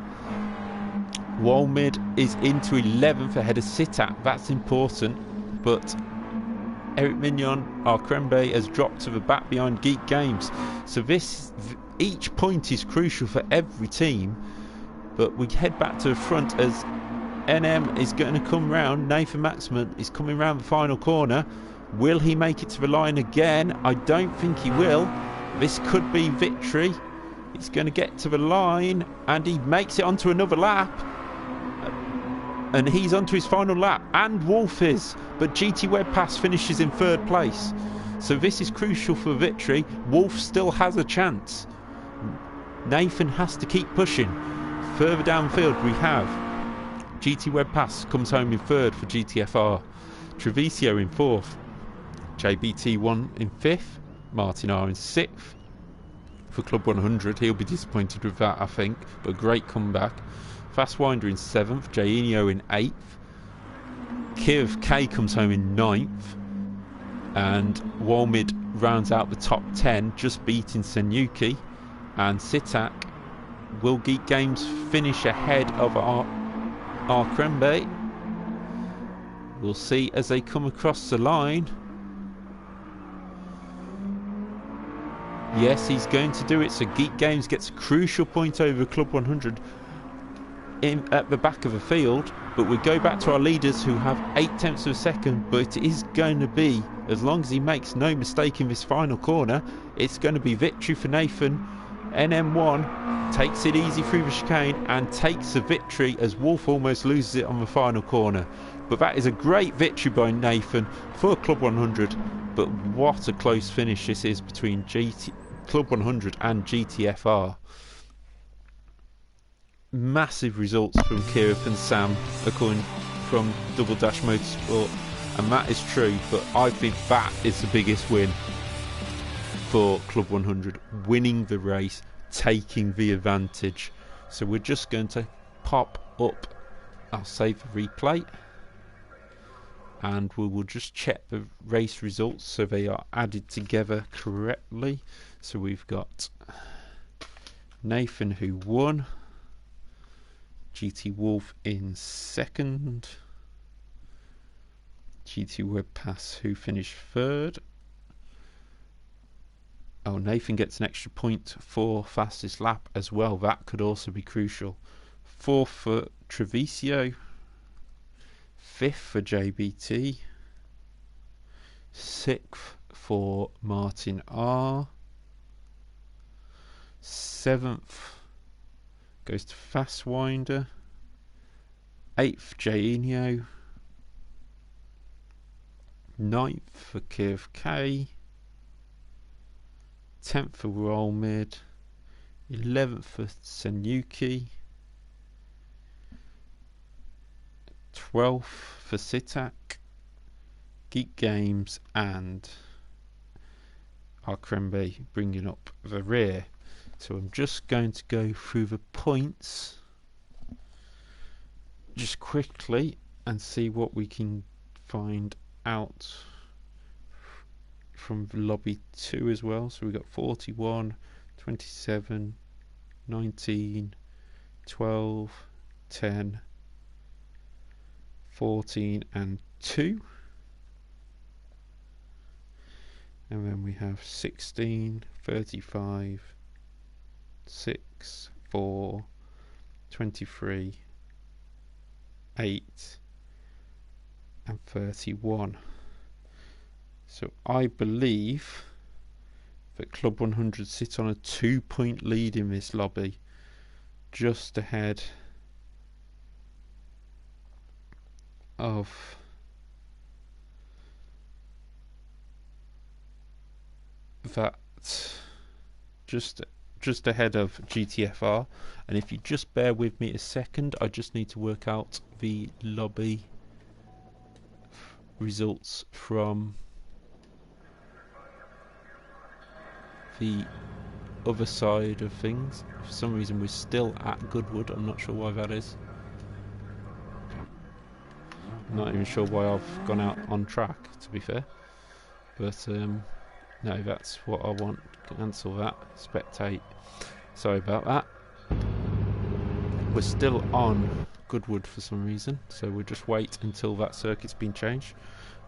Walmid is into 11th ahead of Sitat. That's important, but Eric Mignon, our Krembe, has dropped to the back behind Geek Games. So each point is crucial for every team. But we head back to the front as NM is going to come round. Nathan Maximin is coming round the final corner. Will he make it to the line again? I don't think he will. This could be victory. He's going to get to the line, and he makes it onto another lap. And he's onto his final lap, and Wolf is. But GT Web Pass finishes in 3rd place. So this is crucial for victory. Wolf still has a chance. Nathan has to keep pushing. Further downfield we have GT Web Pass comes home in 3rd for GTFR. Treviso in 4th. JBT1 in 5th. Martin R in 6th. for Club 100. He'll be disappointed with that, I think, but great comeback. Fast Winder in 7th, Jainio in 8th. Kiev K comes home in 9th. And Walmid rounds out the top 10, just beating Senyuki. And Sitak will Geek Games finish ahead of our Krembe. We'll see as they come across the line. Yes, he's going to do it. So Geek Games gets a crucial point over Club 100 at the back of the field. But we go back to our leaders who have 8/10 of a second. But it is going to be, as long as he makes no mistake in this final corner, it's going to be victory for Nathan. NM1 takes it easy through the chicane and takes the victory as Wolf almost loses it on the final corner. But that is a great victory by Nathan for Club 100. But what a close finish this is between Club 100 and GTFR. Massive results from Kirith and Sam, according from Double Dash Motorsport, and that is true. But I think that is the biggest win for Club 100, winning the race, taking the advantage. So we're just going to pop up, I'll save the replay, and we will just check the race results so they are added together correctly. So we've got Nathan who won, GT Wolf in 2nd, GT Web Pass who finished 3rd. Oh, Nathan gets an extra point for fastest lap as well. That could also be crucial. 4th for Treviso. 5th for JBT. 6th for Martin R. 7th goes to Fastwinder. 8th Jainio. 9th for Kiev K. 10th for Rollmid. 11th for Senyuki. 12th for Sitak. Geek Games and Arkrembe bringing up the rear. So I'm just going to go through the points just quickly and see what we can find out from lobby 2 as well. So we've got 41, 27, 19, 12, 10, 14 and 2. And then we have 16, 35, 6, 4, 23, 8 and 31. So I believe that Club 100 sit on a 2-point lead in this lobby, just ahead of that, just ahead of GTFR. And if you just bear with me a second, I just need to work out the lobby results from the other side of things. For some reason we're still at Goodwood. I'm not sure why that is. I'm not even sure why I've gone out on track, to be fair. But no, that's what I want. Cancel that. Spectate. Sorry about that. We're still on Goodwood for some reason, so we'll just wait until that circuit's been changed.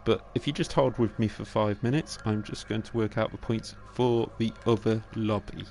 But if you just hold with me for 5 minutes, I'm just going to work out the points for the other lobby.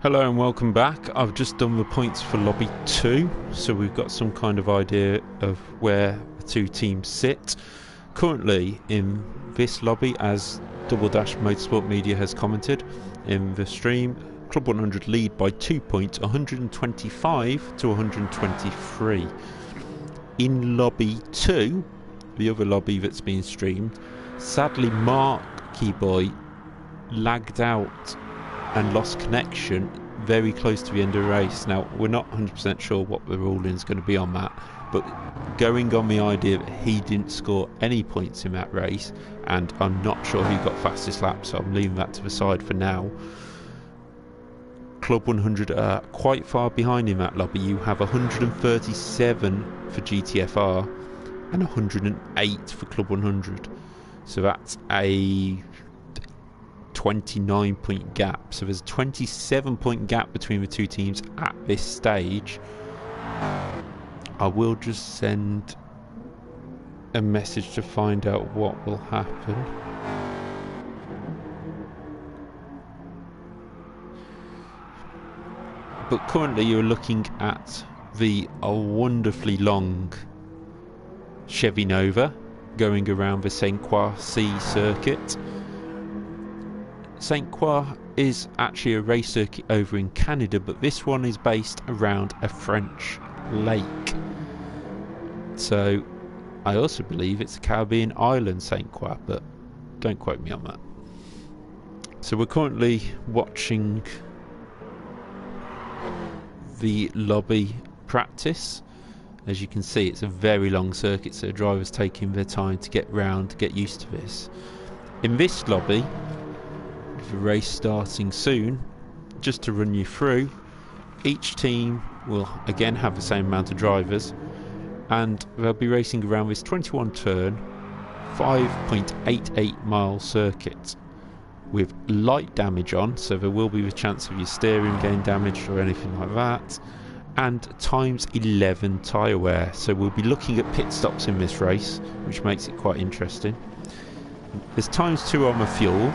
Hello and welcome back. I've just done the points for lobby 2, so we've got some kind of idea of where the two teams sit. Currently in this lobby, as Double Dash Motorsport Media has commented in the stream, Club 100 lead by 2 points, 125 to 123. In lobby 2, the other lobby that's been streamed, sadly Mark Keyboy lagged out and lost connection very close to the end of the race. Now, we're not 100% sure what the ruling is going to be on that, but going on the idea that he didn't score any points in that race, and I'm not sure who got fastest lap, so I'm leaving that to the side for now. Club 100 are quite far behind in that lobby. You have 137 for GTFR and 108 for Club 100. So that's a 29 point gap, so there's a 27 point gap between the two teams at this stage. I will just send a message to find out what will happen. But currently you're looking at the wonderfully long Chevy Nova going around the St. Croix circuit. St. Croix is actually a race circuit over in Canada, but this one is based around a French lake. So I also believe it's a Caribbean island, St. Croix, but don't quote me on that. So we're currently watching the lobby practice. As you can see, it's a very long circuit, so drivers taking their time to get round, to get used to this. In this lobby, the race starting soon, just to run you through, each team will again have the same amount of drivers, and they'll be racing around this 21 turn 5.88 mile circuit with light damage on, so there will be the chance of your steering getting damaged or anything like that, and times 11 tyre wear. So we'll be looking at pit stops in this race, which makes it quite interesting. There's times 2 on the fuel.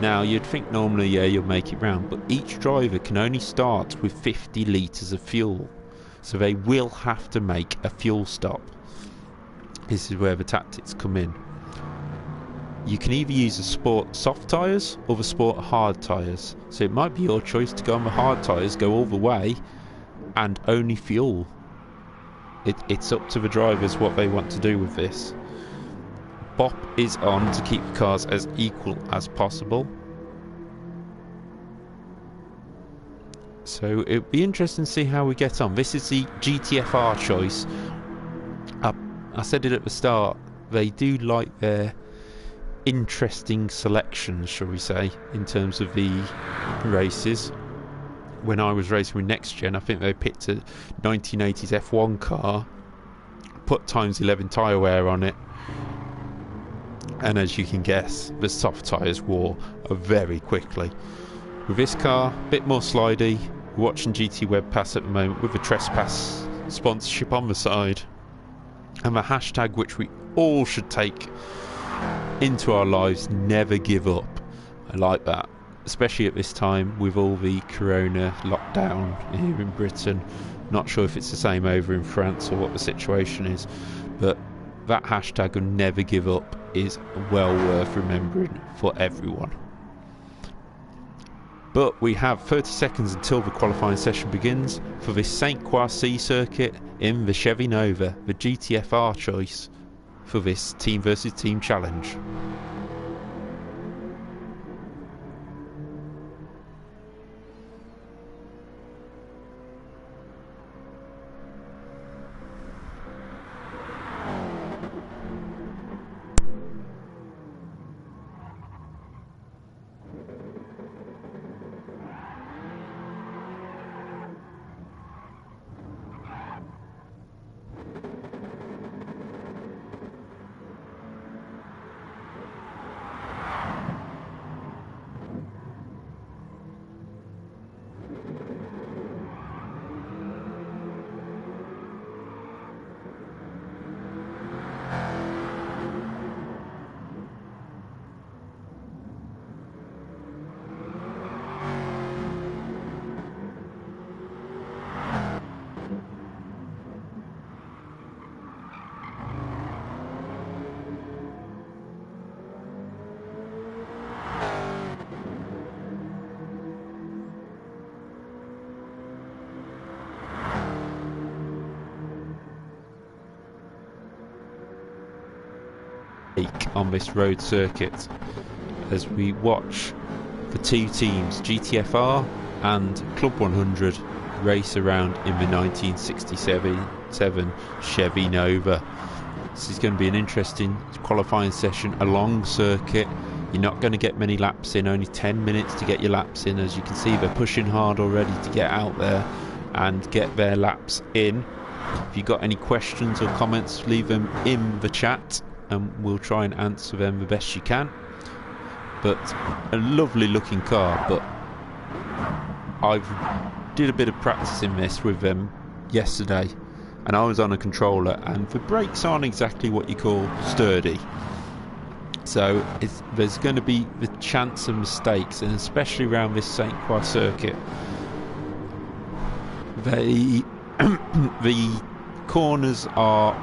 Now, you'd think normally, yeah, you'll make it round, but each driver can only start with 50 litres of fuel. So they will have to make a fuel stop. This is where the tactics come in. You can either use the Sport soft tyres or the Sport hard tyres. So it might be your choice to go on the hard tyres, go all the way, and only fuel. It's up to the drivers what they want to do with this. BOP is on to keep the cars as equal as possible. So it'll be interesting to see how we get on. This is the GTFR choice. I said it at the start, they do like their interesting selections, shall we say, in terms of the races. When I was racing with Next Gen, I think they picked a 1980s F1 car, put times 11 tyre wear on it, and as you can guess, the soft tyres wore very quickly. With this car, a bit more slidey. We're watching GT Web Pass at the moment with the Trespass sponsorship on the side, and the hashtag which we all should take into our lives, never give up. I like that, especially at this time with all the corona lockdown here in Britain. Not sure if it's the same over in France or what the situation is, but that hashtag of never give up is well worth remembering for everyone. But we have 30 seconds until the qualifying session begins for this St. Croix circuit in the Chevy Nova, the GTFR choice for this team versus team challenge. on this road circuit as we watch the two teams, GTFR and Club 100, race around in the 1967 Chevy Nova. This is going to be an interesting qualifying session, a long circuit. You're not going to get many laps in, only 10 minutes to get your laps in. As you can see, they're pushing hard already to get out there and get their laps in. If you've got any questions or comments, leave them in the chat and we'll try and answer them the best you can. But a lovely looking car, but I've did a bit of practice in this with them yesterday and I was on a controller and the brakes aren't exactly what you call sturdy. So there's going to be the chance of mistakes, and especially around this St. Croix circuit. The corners are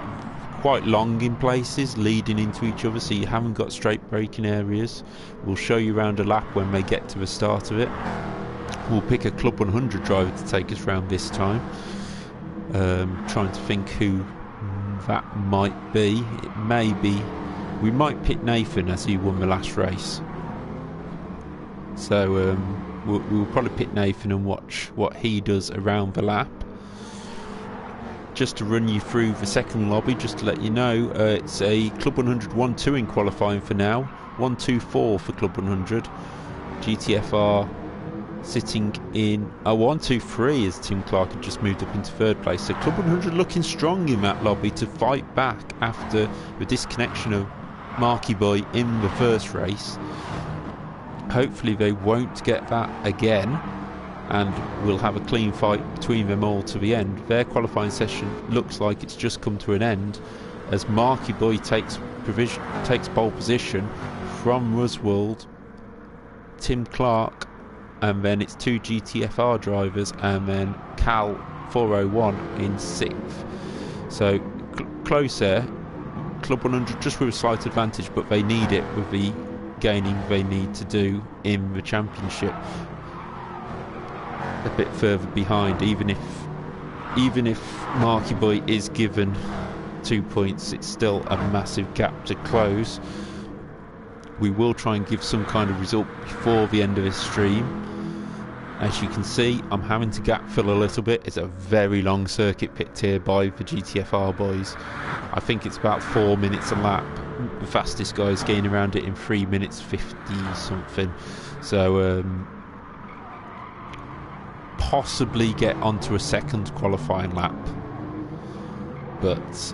quite long in places, leading into each other, so you haven't got straight braking areas. We'll show you around a lap when they get to the start of it. We'll pick a Club 100 driver to take us round this time. Trying to think who that might be. It may be, we might pick Nathan as he won the last race. So we'll probably pick Nathan and watch what he does around the lap. Just to run you through the second lobby, just to let you know, it's a Club 100 1-2 in qualifying for now. 1-2-4 for Club 100. GTFR sitting in a 1-2-3 as Tim Clark had just moved up into third place. So Club 100 looking strong in that lobby to fight back after the disconnection of Marky Boy in the first race. Hopefully they won't get that again and we'll have a clean fight between them all to the end. Their qualifying session looks like it's just come to an end as Marky Boy takes pole position from Ruswold, Tim Clark, and then it's two GTFR drivers and then Cal 401 in 6th. So close there. Club 100 just with a slight advantage, but they need it with the gaining they need to do in the championship. A bit further behind, even if Marky Boy is given 2 points, it's still a massive gap to close. We will try and give some kind of result before the end of this stream. As you can see, I'm having to gap fill a little bit. It's a very long circuit picked here by the GTFR boys. I think it's about 4 minutes a lap. The fastest guy is getting around it in 3 minutes 50 something. So possibly get onto a second qualifying lap. But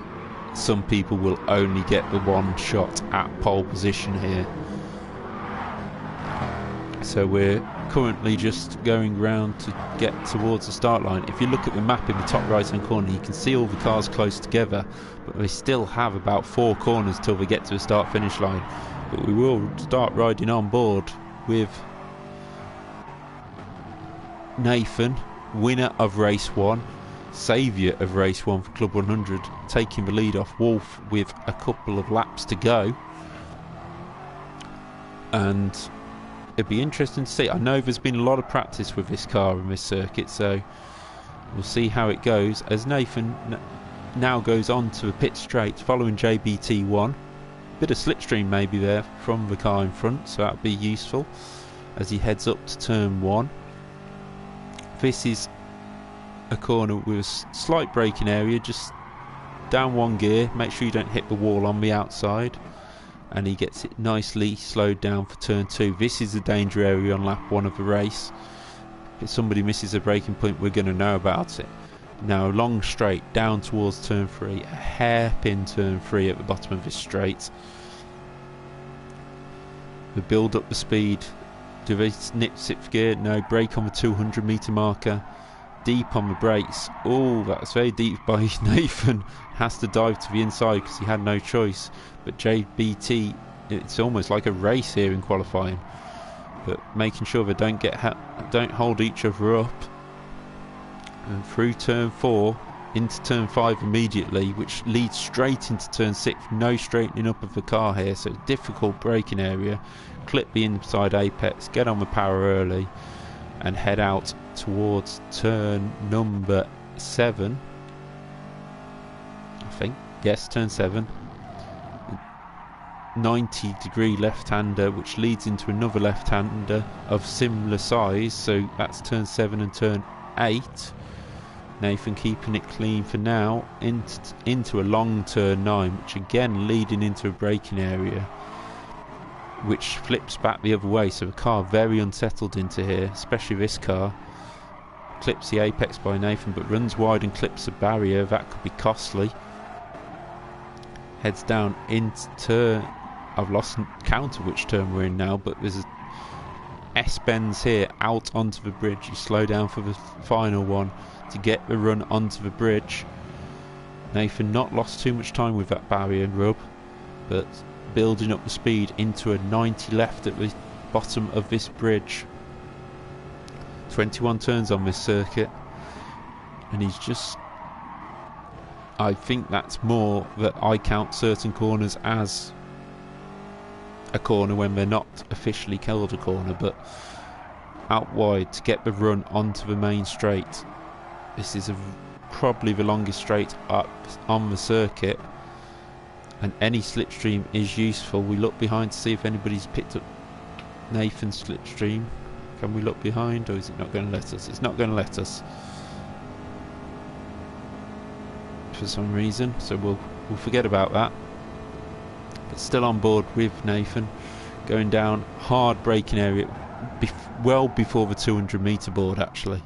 some people will only get the one shot at pole position here. So we're currently just going round to get towards the start line. If you look at the map in the top right hand corner, you can see all the cars close together, but they still have about 4 corners till they get to the start finish line. But we will start riding on board with Nathan, winner of race 1, saviour of race 1 for Club 100, taking the lead off Wolf with a couple of laps to go. And it'd be interesting to see. I know there's been a lot of practice with this car in this circuit, so we'll see how it goes as Nathan now goes on to the pit straight following JBT1. Bit of slipstream maybe there from the car in front, so that'll be useful as he heads up to turn 1. This is a corner with a slight braking area, just down 1 gear, make sure you don't hit the wall on the outside, and he gets it nicely slowed down for turn 2. This is the danger area on lap 1 of the race. If somebody misses a braking point, we're going to know about it. Now long straight down towards turn 3, a hairpin turn 3 at the bottom of this straight. We build up the speed. Do they nip 6th gear? No. Brake on the 200 metre marker. Deep on the brakes. Oh, that's very deep by Nathan. Has to dive to the inside because he had no choice. But JBT, it's almost like a race here in qualifying. But making sure they don't hold each other up. And through turn 4 into turn 5 immediately, which leads straight into turn 6. No straightening up of the car here, so difficult braking area. Clip the inside apex, get on the power early, and head out towards turn number 7. I think, yes, turn 7. 90-degree left-hander, which leads into another left-hander of similar size. So that's turn 7 and turn 8. Nathan keeping it clean for now, into a long turn 9, which again leading into a braking area, which flips back the other way. So the car very unsettled into here, especially this car. Clips the apex by Nathan, but runs wide and clips the barrier. That could be costly. Heads down into turn. I've lost count of which turn we're in now, but there's a S-bends here out onto the bridge. You slow down for the final one to get the run onto the bridge. Nathan not lost too much time with that barrier rub, but building up the speed into a 90 left at the bottom of this bridge. 21 turns on this circuit, and he's just, I think that's more that I count certain corners as a corner when they're not officially called a corner, but out wide to get the run onto the main straight. This is probably the longest straight up on the circuit, and any slipstream is useful. We look behind to see if anybody's picked up Nathan's slipstream. Can we look behind, or is it not going to let us? It's not going to let us for some reason, so we'll forget about that. But still on board with Nathan, going down hard braking area, well before the 200 metre board actually,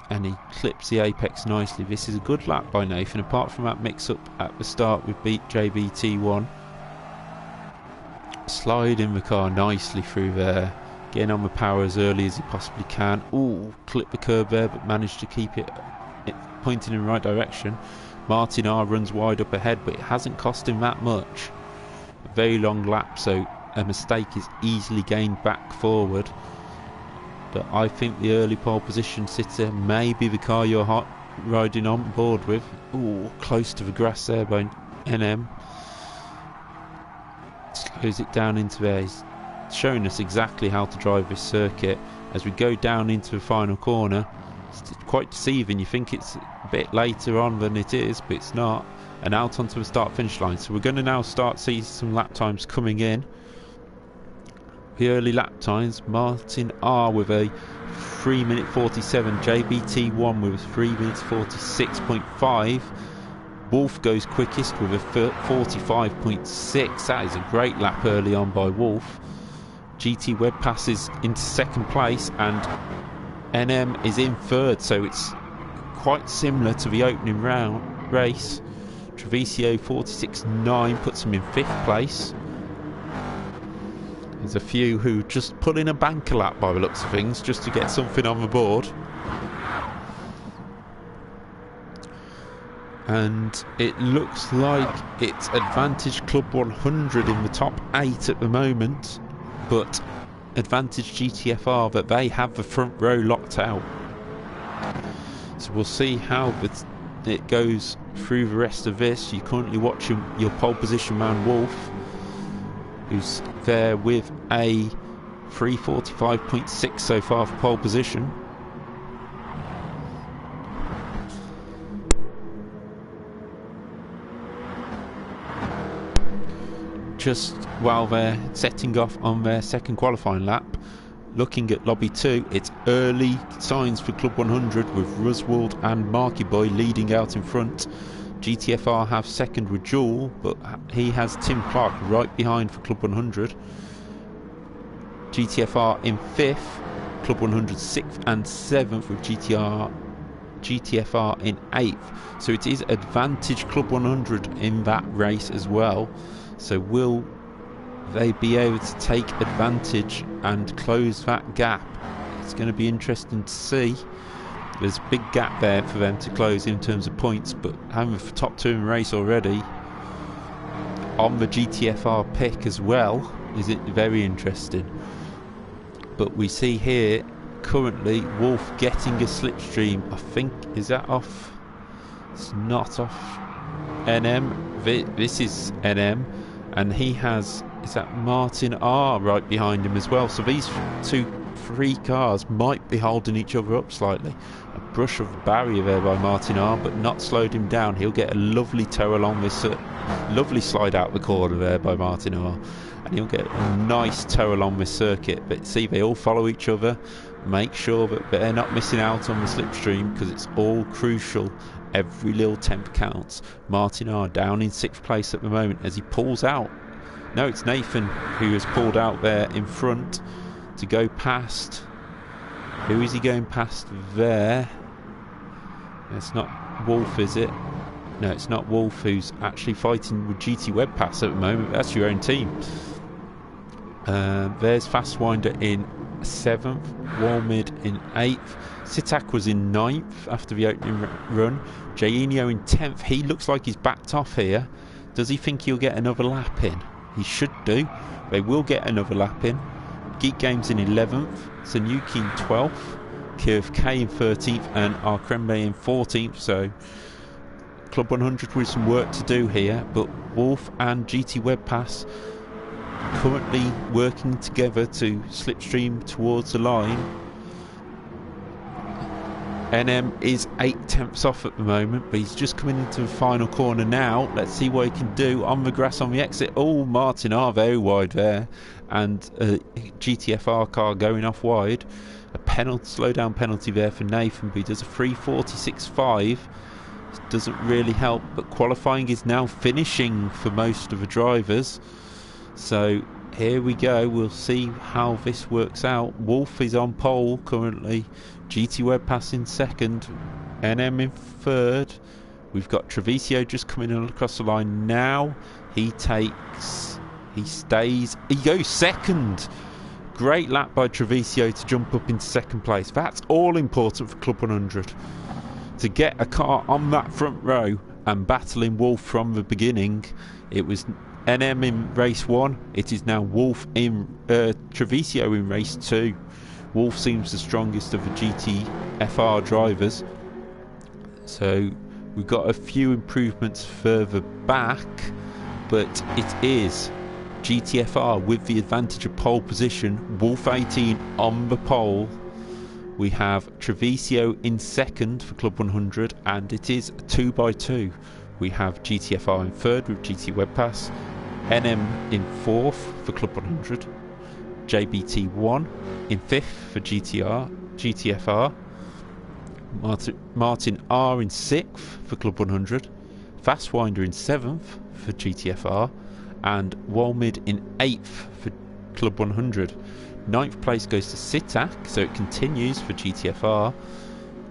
and he clips the apex nicely. This is a good lap by Nathan, apart from that mix up at the start with JBT1. Sliding the car nicely through there, getting on the power as early as he possibly can. Ooh, clip the curb there, but managed to keep it pointing in the right direction. Martin R runs wide up ahead, but it hasn't cost him that much. A very long lap, so a mistake is easily gained back forward. But I think the early pole position sitter may be the car you're riding on board with. Ooh, close to the grass there by NM. Slows it down into there. He's showing us exactly how to drive this circuit. As we go down into the final corner, it's quite deceiving. You think it's a bit later on than it is, but it's not. And out onto the start finish line. So we're going to now start seeing some lap times coming in. The early lap times: Martin R with a 3 minute 47, JBT1 with a 3 minutes 46.5. Wolf goes quickest with a 45.6. That is a great lap early on by Wolf. GT Web passes into second place, and NM is in third, so it's quite similar to the opening round race. Treviso 46.9 puts him in fifth place. There's a few who just put in a banker lap by the looks of things, just to get something on the board. And it looks like it's Advantage Club 100 in the top 8 at the moment, but Advantage GTFR, that they have the front row locked out. So we'll see how it goes through the rest of this. You're currently watching your pole position man Wolf, who's there with a 345.6 so far for pole position. Just while they're setting off on their second qualifying lap, looking at Lobby 2, it's early signs for Club 100 with Ruswald and Marky Boy leading out in front. GTFR have second with Jewel, but he has Tim Clark right behind for Club 100. GTFR in 5th, Club 100 6th and 7th with GTFR in 8th. So it is Advantage Club 100 in that race as well. So will they be able to take advantage and close that gap? It's going to be interesting to see. There's a big gap there for them to close in terms of points, but having the top two in the race already on the GTFR pick as well is it very interesting. But we see here currently Wolf getting a slipstream. I think, is that off? It's not off NM. This is NM, and he has, is that Martin R right behind him as well. So these two three cars might be holding each other up slightly. A brush of the barrier there by Martin R, but not slowed him down. He'll get a lovely tow along this lovely slide out the corner there by Martin R, and he'll get a nice tow along this circuit. But see, they all follow each other. Make sure that they're not missing out on the slipstream, because it's all crucial. Every little tenth counts. Martin R down in 6th place at the moment as he pulls out. No, it's Nathan who has pulled out there in front to go past. Who is he going past there? It's not Wolf, is it? No, it's not Wolf who's actually fighting with GT Web Pass at the moment. That's your own team. There's Fastwinder in 7th, Walmid in 8th. Sitak was in 9th after the opening run. Jainio in 10th. He looks like he's backed off here. Does he think he'll get another lap in? He should do. They will get another lap in. Geek Games in 11th. Sanuki in 12th. KFK in 13th. And Arkrembe in 14th. So Club 100 with some work to do here. But Wolf and GT Web Pass currently working together to slipstream towards the line. NM is 8/10ths off at the moment, but he's just coming into the final corner now. Let's see what he can do on the grass on the exit. Oh, Martin R very wide there, and a GTFR car going off wide. A penalty, slow down penalty there for Nathan, but he does a 3:46.5. Doesn't really help, but qualifying is now finishing for most of the drivers. So here we go. We'll see how this works out. Wolf is on pole currently. GT Web Pass in 2nd. NM in 3rd. We've got Treviso just coming across the line now. He stays. He goes 2nd. Great lap by Treviso to jump up into 2nd place. That's all important for Club 100. To get a car on that front row and battling Wolf from the beginning. It was NM in race 1. It is now Wolf in Treviso in race 2. Wolf seems the strongest of the GTFR drivers. So we've got a few improvements further back, but it is GTFR with the advantage of pole position. Wolf 18 on the pole. We have Treviso in 2nd for Club 100, and it is a 2x2. We have GTFR in 3rd with GT Web Pass. NM in 4th for Club 100. JBT1 in 5th for GTFR. Martin R in 6th for Club 100. Fastwinder in 7th for GTFR. And Walmid in 8th for Club 100. 9th place goes to Sitak, so it continues for GTFR.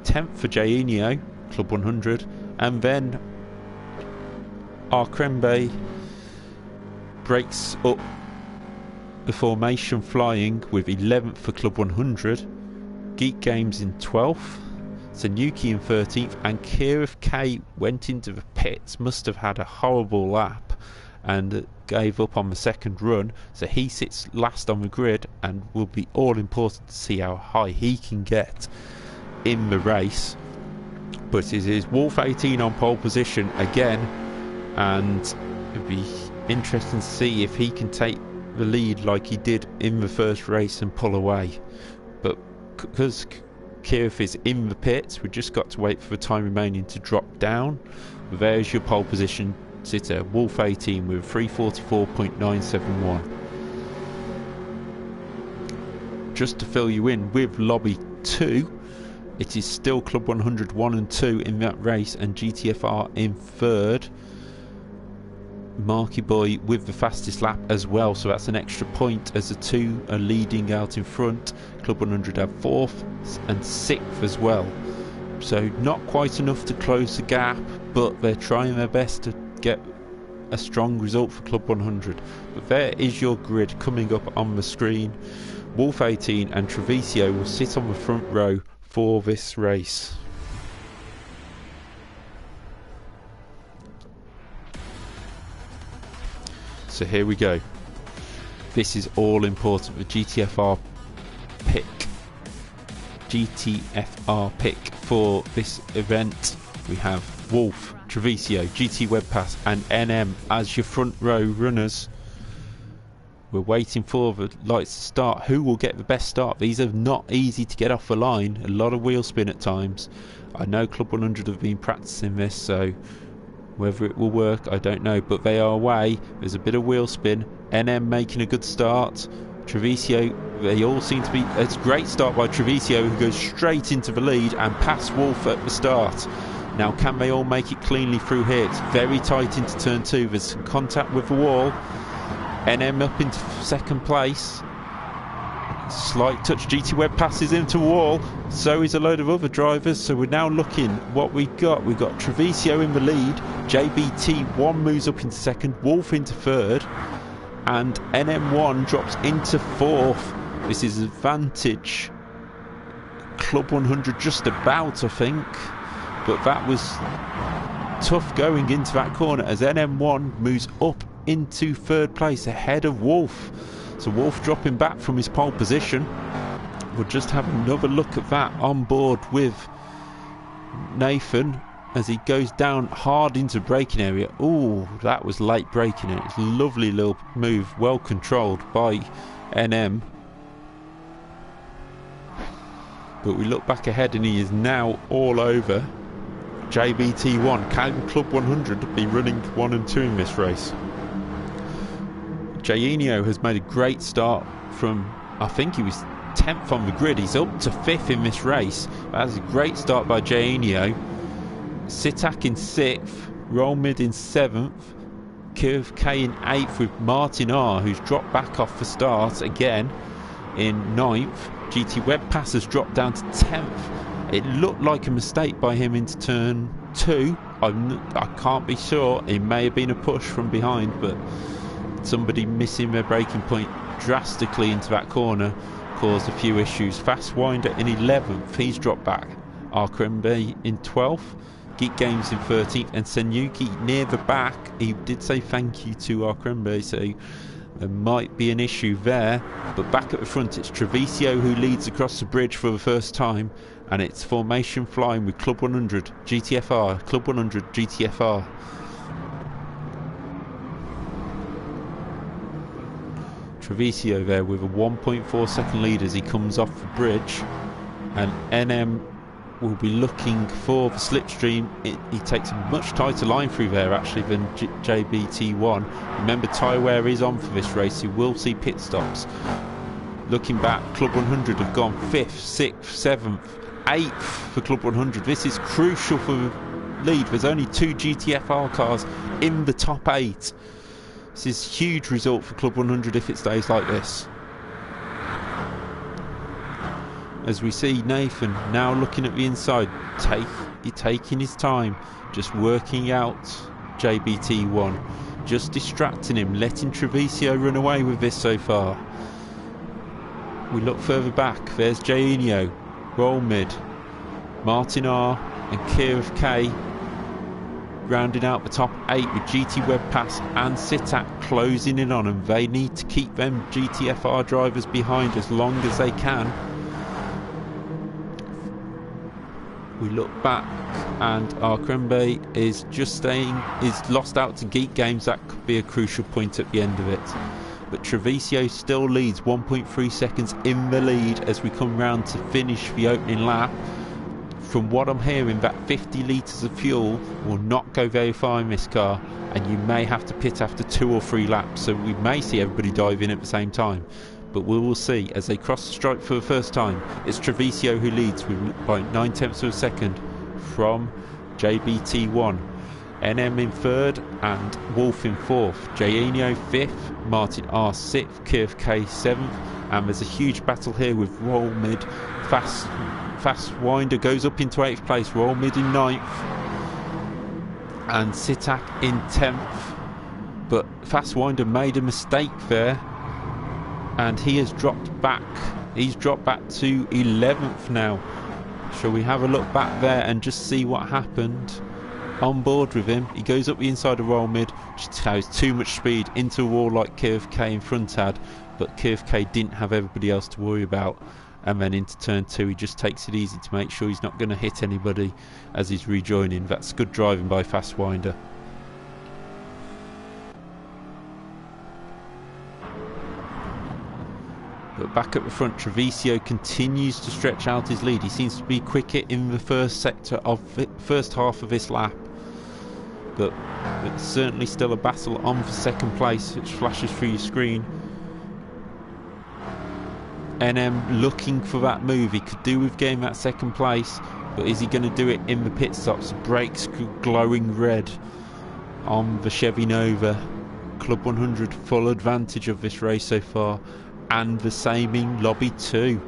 10th for Jainio, Club 100. And then Arkrembe breaks up the formation flying with 11th for Club 100. Geek Games in 12th. Sanuki in 13th. And Kirif K went into the pits. Must have had a horrible lap and gave up on the 2nd run. So he sits last on the grid and will be all important to see how high he can get in the race. But it is Wolf 18 on pole position again. And it'd be interesting to see if he can take the lead like he did in the first race and pull away. But because Kirif is in the pits, we've just got to wait for the time remaining to drop down. There's your pole position sitter, Wolf 18 with 344.971. Just to fill you in with Lobby 2, it is still Club 100 1 and 2 in that race, and GTFR in 3rd. Marky Boy with the fastest lap as well, so that's an extra point as the two are leading out in front. Club 100 have 4th and 6th as well, so not quite enough to close the gap, but they're trying their best to get a strong result for Club 100. But there is your grid coming up on the screen. Wolf 18 and Treviso will sit on the front row for this race. So here we go. This is all important. The GTFR pick for this event. We have Wolf, Treviso, GT Web Pass and NM as your front row runners. We're waiting for the lights to start. Who will get the best start? These are not easy to get off the line. A lot of wheel spin at times. I know Club 100 have been practicing this, so whether it will work, I don't know. But they are away. There's a bit of wheel spin. NM making a good start. Treviso, they all seem to be... It's a great start by Treviso, who goes straight into the lead and past Wolf at the start. Now, can they all make it cleanly through here? It's very tight into turn 2. There's some contact with the wall. NM up into second place. Slight touch. GT Web passes into the wall. So is a load of other drivers. So we're now looking what we've got. We've got Treviso in the lead. JBT1 moves up into second. Wolf into third. And NM1 drops into fourth. This is advantage Club 100 just about, I think. But that was tough going into that corner as NM1 moves up into third place ahead of Wolf. So Wolf dropping back from his pole position. We'll just have another look at that on board with Nathan as he goes down hard into braking area. Oh, that was late braking it. It's a lovely little move, well controlled by NM. But we look back ahead and he is now all over JBT1. Can Club 100 be running 1 and 2 in this race? Jainio has made a great start from, I think he was 10th on the grid. He's up to 5th in this race. That's a great start by Jainio. Sitak in 6th, Roll Mid in 7th, Curve K in 8th with Martin R, who's dropped back off the start again in 9th. GT Web Pass has dropped down to 10th. It looked like a mistake by him into turn 2. I can't be sure. It may have been a push from behind, but somebody missing their braking point drastically into that corner caused a few issues. Fast Winder in 11th, he's dropped back. Arkrembe in 12th. Geek Games in 13th, and Senyuki near the back. He did say thank you to Arkrembe, so there might be an issue there. But back at the front, it's Treviso who leads across the bridge for the first time, and it's formation flying with Club 100 GTFR. Club 100 GTFR. Treviso there with a 1.4 second lead as he comes off the bridge, and NM will be looking for the slipstream. He takes a much tighter line through there actually than JBT1. Remember, tyre wear is on for this race. You will see pit stops. Looking back, Club 100 have gone 5th, 6th, 7th, 8th for Club 100. This is crucial for the lead. There's only 2 GTFR cars in the top 8. This is a huge result for Club 100 if it stays like this. As we see Nathan now looking at the inside, taking his time, just working out JBT1, just distracting him, letting Treviso run away with this so far. We look further back, there's Jainio, Roll Mid, Martin R and Kiev K rounding out the top 8 with GT Web Pass and Sitak closing in on them. They need to keep them GTFR drivers behind as long as they can. We look back and Arkrembe is just staying, is lost out to Geek Games. That could be a crucial point at the end of it. But Treviso still leads 1.3 seconds in the lead as we come round to finish the opening lap. From what I'm hearing, that 50 litres of fuel will not go very far in this car, and you may have to pit after 2 or 3 laps, so we may see everybody dive in at the same time. But we will see as they cross the stripe for the first time. It's Treviso who leads by 9/10 of a second from JBT1. NM in 3rd and Wolf in 4th. Jainio 5th, Martin R 6th, Kiev K 7th, and there's a huge battle here with Roll Mid. Fast Winder goes up into 8th place, Roll Mid in 9th, and Sitak in 10th. But Fast Winder made a mistake there, and he has dropped back. He's dropped back to 11th now. Shall we have a look back there and just see what happened on board with him? He goes up the inside of Roll Mid, just has too much speed into a wall like Kiev K in front had, but Kiev K didn't have everybody else to worry about. And then into turn 2 he just takes it easy to make sure he's not going to hit anybody as he's rejoining. That's good driving by Fast Winder. But back at the front, Treviso continues to stretch out his lead. He seems to be quicker in the first half of this lap. But it's certainly still a battle on for second place, which flashes through your screen. NM looking for that move. He could do with getting that second place, but is he going to do it in the pit stops? Brakes glowing red on the Chevy Nova. Club 100 full advantage of this race so far, and the same in Lobby 2.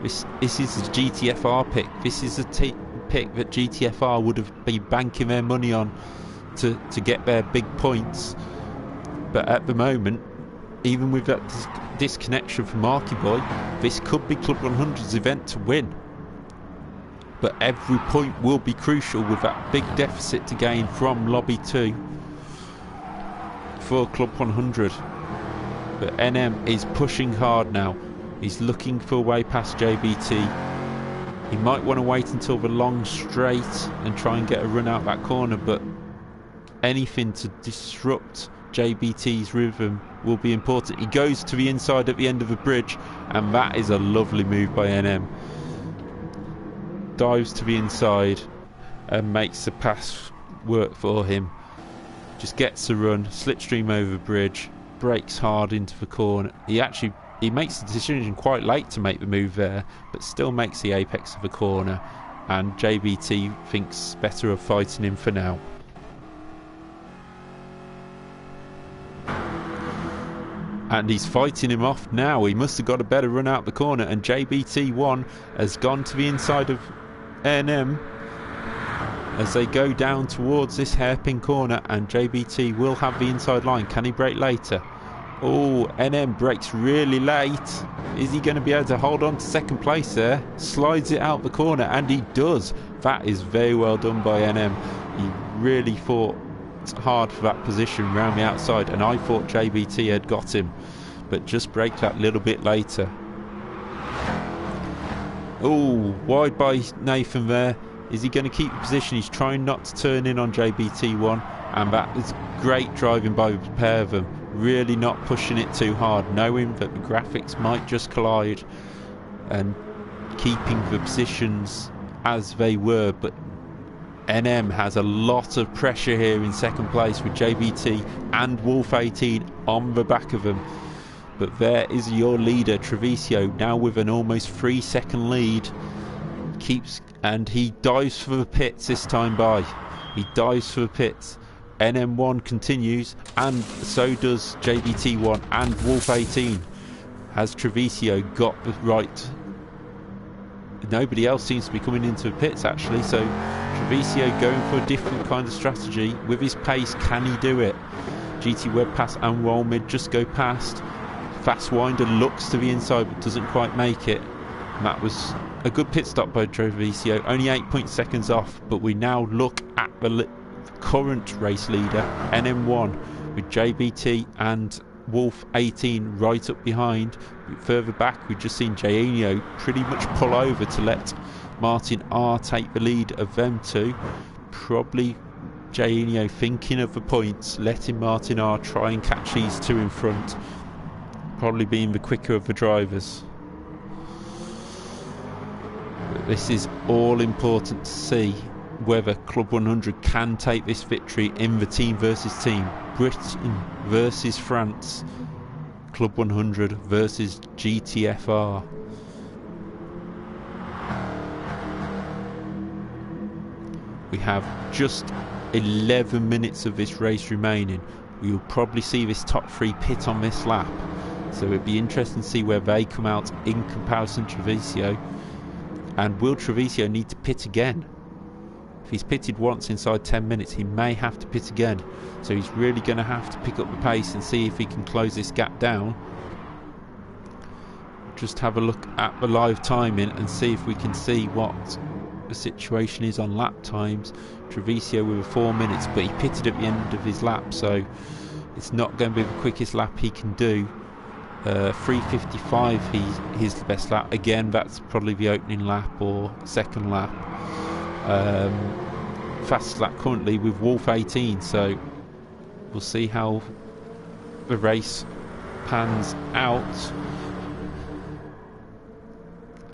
This is a GTFR pick. This is a pick that GTFR would have been banking their money on to get their big points. But at the moment, even with that disconnection from Marky Boy, this could be Club 100's event to win. But every point will be crucial with that big deficit to gain from Lobby 2 for Club 100. But NM is pushing hard now. He's looking for a way past JBT. He might want to wait until the long straight and try and get a run out that corner, but anything to disrupt JBT's rhythm will be important. He goes to the inside at the end of the bridge, and that is a lovely move by NM. Dives to the inside and makes the pass work for him. Just gets a run, slipstream over the bridge, brakes hard into the corner. He makes the decision quite late to make the move there, but still makes the apex of the corner, and JBT thinks better of fighting him for now. And he's fighting him off now. He must have got a better run out the corner, and JBT1 has gone to the inside of NM as they go down towards this hairpin corner, and JBT will have the inside line. Can he brake later? Oh, NM brakes really late. Is he going to be able to hold on to second place there? Slides it out the corner, and he does. That is very well done by NM. He really fought hard for that position round the outside, and I thought JBT had got him, but just braked that little bit later. Oh, wide by Nathan there. Is he going to keep the position? He's trying not to turn in on JBT1, and that is great driving by the pair of them. Really not pushing it too hard, knowing that the graphics might just collide, and keeping the positions as they were. But NM has a lot of pressure here in second place with JBT and Wolf 18 on the back of them. But there is your leader, Treviso, now with an almost 3-second lead. And he dives for the pits this time by. He dives for the pits. NM1 continues, and so does JBT1 and Wolf 18. Has Treviso got the right? Nobody else seems to be coming into the pits actually, so Treviso going for a different kind of strategy. With his pace, can he do it? GT Web Pass and Roll Mid just go past. Fast Winder looks to the inside but doesn't quite make it. And that was a good pit stop by Treviso, only 8 seconds off. But we now look at the current race leader, NM1, with JBT and Wolf 18 right up behind. Further back, we've just seen Jainio pretty much pull over to let Martin R take the lead of them two. Probably Jainio thinking of the points, letting Martin R try and catch these two in front, probably being the quicker of the drivers. But this is all important to see whether Club 100 can take this victory in the team versus team. Britain versus France. Club 100 versus GTFR. We have just 11 minutes of this race remaining. We will probably see this top three pit on this lap, so it'd be interesting to see where they come out in comparison to Treviso. And will Treviso need to pit again? If he's pitted once inside 10 minutes, he may have to pit again. So he's really going to have to pick up the pace and see if he can close this gap down. Just have a look at the live timing and see if we can see what the situation is on lap times. Treviso with 4 minutes, but he pitted at the end of his lap, so it's not going to be the quickest lap he can do. 3:55 he's the best lap. Again, that's probably the opening lap or second lap. Fastest lap currently with Wolf 18, so we'll see how the race pans out.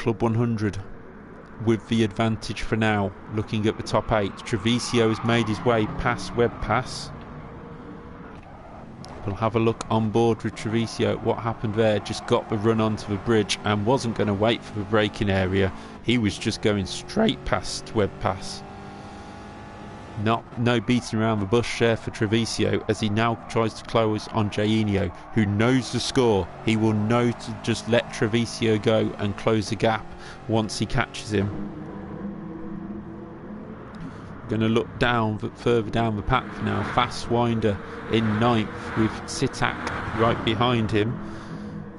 Club 100 with the advantage for now. Looking at the top 8, Treviso has made his way past Web Pass. We'll have a look on board with Treviso. What happened there? Just got the run onto the bridge and wasn't going to wait for the braking area. He was just going straight past Web Pass. No beating around the bush there for Treviso, as he now tries to close on Jainio, who knows the score. He will know to just let Treviso go and close the gap once he catches him. Going to look down, further down the pack for now. Fastwinder in 9th with Sitak right behind him.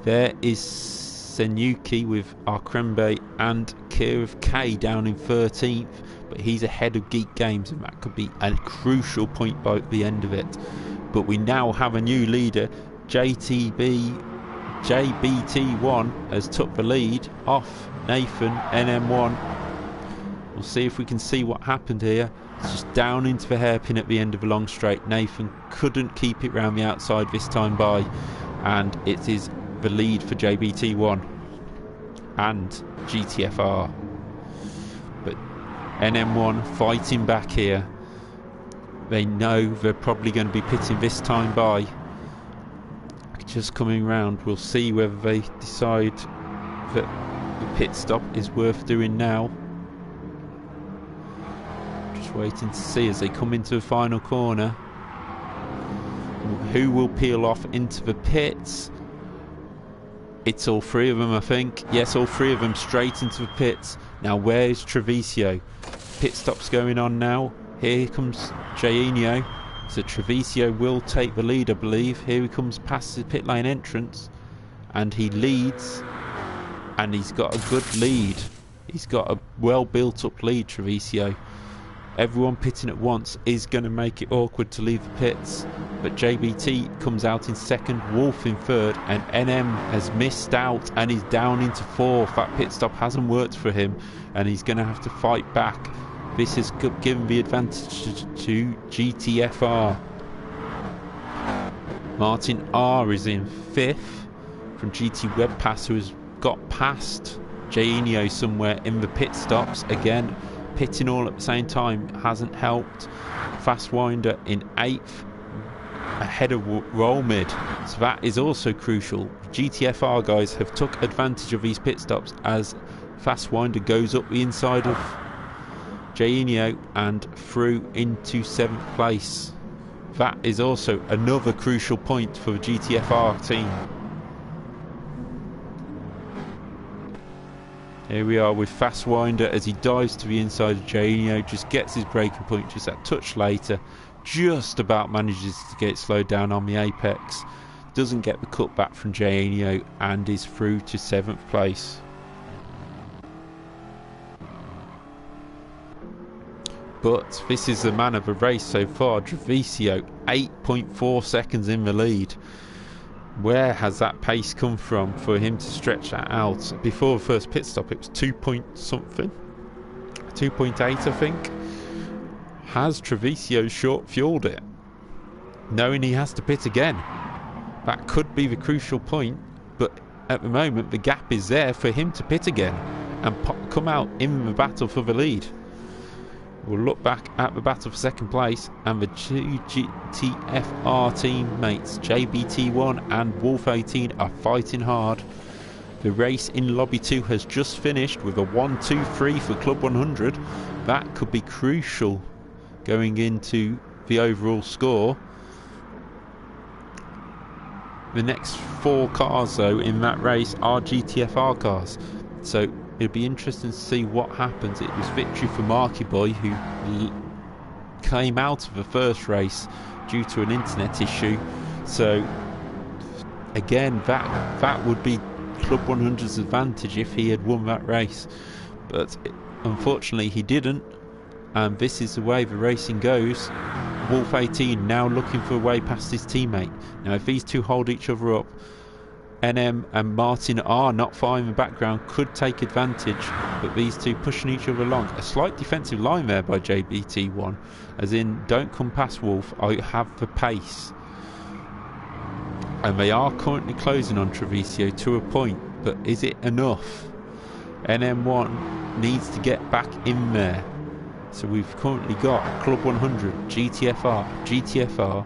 There is Senuki with Arkrembe and Kiev K down in 13th, but he's ahead of Geek Games, and that could be a crucial point by the end of it. But we now have a new leader. JBT1 has took the lead off Nathan NM1. We'll see if we can see what happened here. It's just down into the hairpin at the end of a long straight. Nathan couldn't keep it round the outside this time by, and it is the lead for JBT1 and GTFR. But NM1 fighting back here. They know they're probably going to be pitting this time by. Just coming round. We'll see whether they decide that the pit stop is worth doing now. Waiting to see as they come into the final corner who will peel off into the pits. It's all three of them, I think. Yes, all three of them straight into the pits. Now where's Treviso? Pit stops going on now. Here comes Jainio, so Treviso will take the lead, I believe. Here he comes past the pit lane entrance, and he leads, and he's got a good lead. He's got a well built up lead, Treviso. Everyone pitting at once is going to make it awkward to leave the pits, but JBT comes out in 2nd, Wolf in 3rd, and NM has missed out and is down into 4th. That pit stop hasn't worked for him, and he's going to have to fight back. This has given the advantage to GTFR. Martin R is in 5th from GT Web Pass, who has got past Jainio somewhere in the pit stops. Again, pitting all at the same time hasn't helped. Fastwinder in 8th, ahead of Roll Mid, so that is also crucial. GTFR guys have took advantage of these pit stops as Fastwinder goes up the inside of Jainio and through into 7th place. That is also another crucial point for the GTFR team. Here we are with Fastwinder as he dives to the inside of Jainio, just gets his braking point just that touch later, just about manages to get it slowed down on the apex, doesn't get the cut back from Jainio and is through to 7th place. But this is the man of the race so far, Treviso, 8.4 seconds in the lead. Where has that pace come from for him to stretch that out? Before the first pit stop it was 2 point something, 2.8 I think. Has Treviso short fueled it, knowing he has to pit again? That could be the crucial point, but at the moment the gap is there for him to pit again and come out in the battle for the lead. We'll look back at the battle for 2nd place, and the two GTFR teammates JBT1 and Wolf 18 are fighting hard. The race in Lobby 2 has just finished with a 1-2-3 for Club 100. That could be crucial going into the overall score. The next 4 cars though in that race are GTFR cars, so it'll be interesting to see what happens. It was victory for Marky Boy, who came out of the first race due to an internet issue. So again, that would be Club 100's advantage if he had won that race. But unfortunately he didn't, and this is the way the racing goes. Wolf 18 now looking for a way past his teammate. Now if these two hold each other up, NM and Martin are not far in the background, could take advantage, but these two pushing each other along. A slight defensive line there by JBT1, as in, don't come past Wolf, I have the pace. And they are currently closing on Treviso to a point, but is it enough? NM1 needs to get back in there. So we've currently got Club 100, GTFR, GTFR,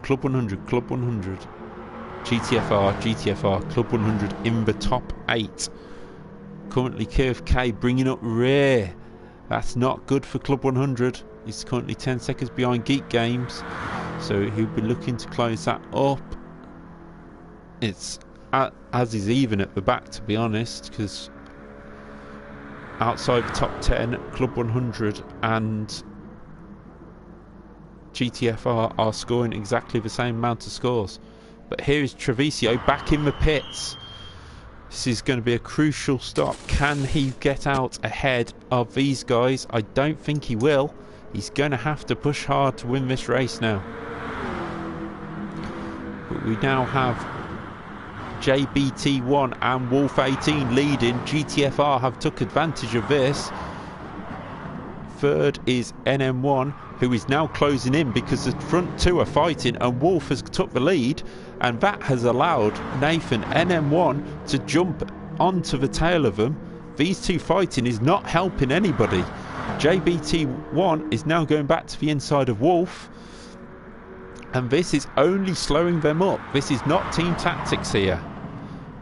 Club 100, Club 100, GTFR, GTFR, Club 100 in the top 8. Currently KFK bringing up rear. That's not good for Club 100. He's currently 10 seconds behind Geek Games, so he'll be looking to close that up. It's as is even at the back, to be honest, because outside the top 10, Club 100 and GTFR are scoring exactly the same amount of scores. But here is Treviso back in the pits. This is going to be a crucial stop. Can he get out ahead of these guys? I don't think he will. He's going to have to push hard to win this race now. But we now have JBT1 and Wolf 18 leading. GTFR have took advantage of this. Third is NM1, who is now closing in because the front two are fighting and Wolf has took the lead, and that has allowed Nathan NM1 to jump onto the tail of them. These two fighting is not helping anybody. JBT1 is now going back to the inside of Wolf, and this is only slowing them up. This is not team tactics here.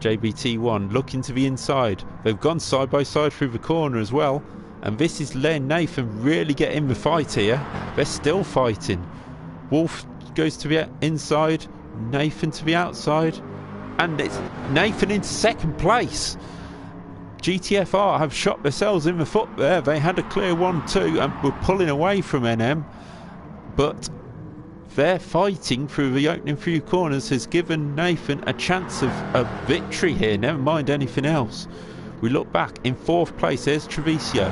JBT1 looking to the inside. They've gone side by side through the corner as well, and this is letting Nathan really get in the fight here. They're still fighting. Wolf goes to the inside, Nathan to the outside, and it's Nathan in second place. GTFR have shot themselves in the foot there. They had a clear 1-2 and were pulling away from NM, but their fighting through the opening few corners has given Nathan a chance of a victory here, never mind anything else. We look back in fourth place. There's Treviso.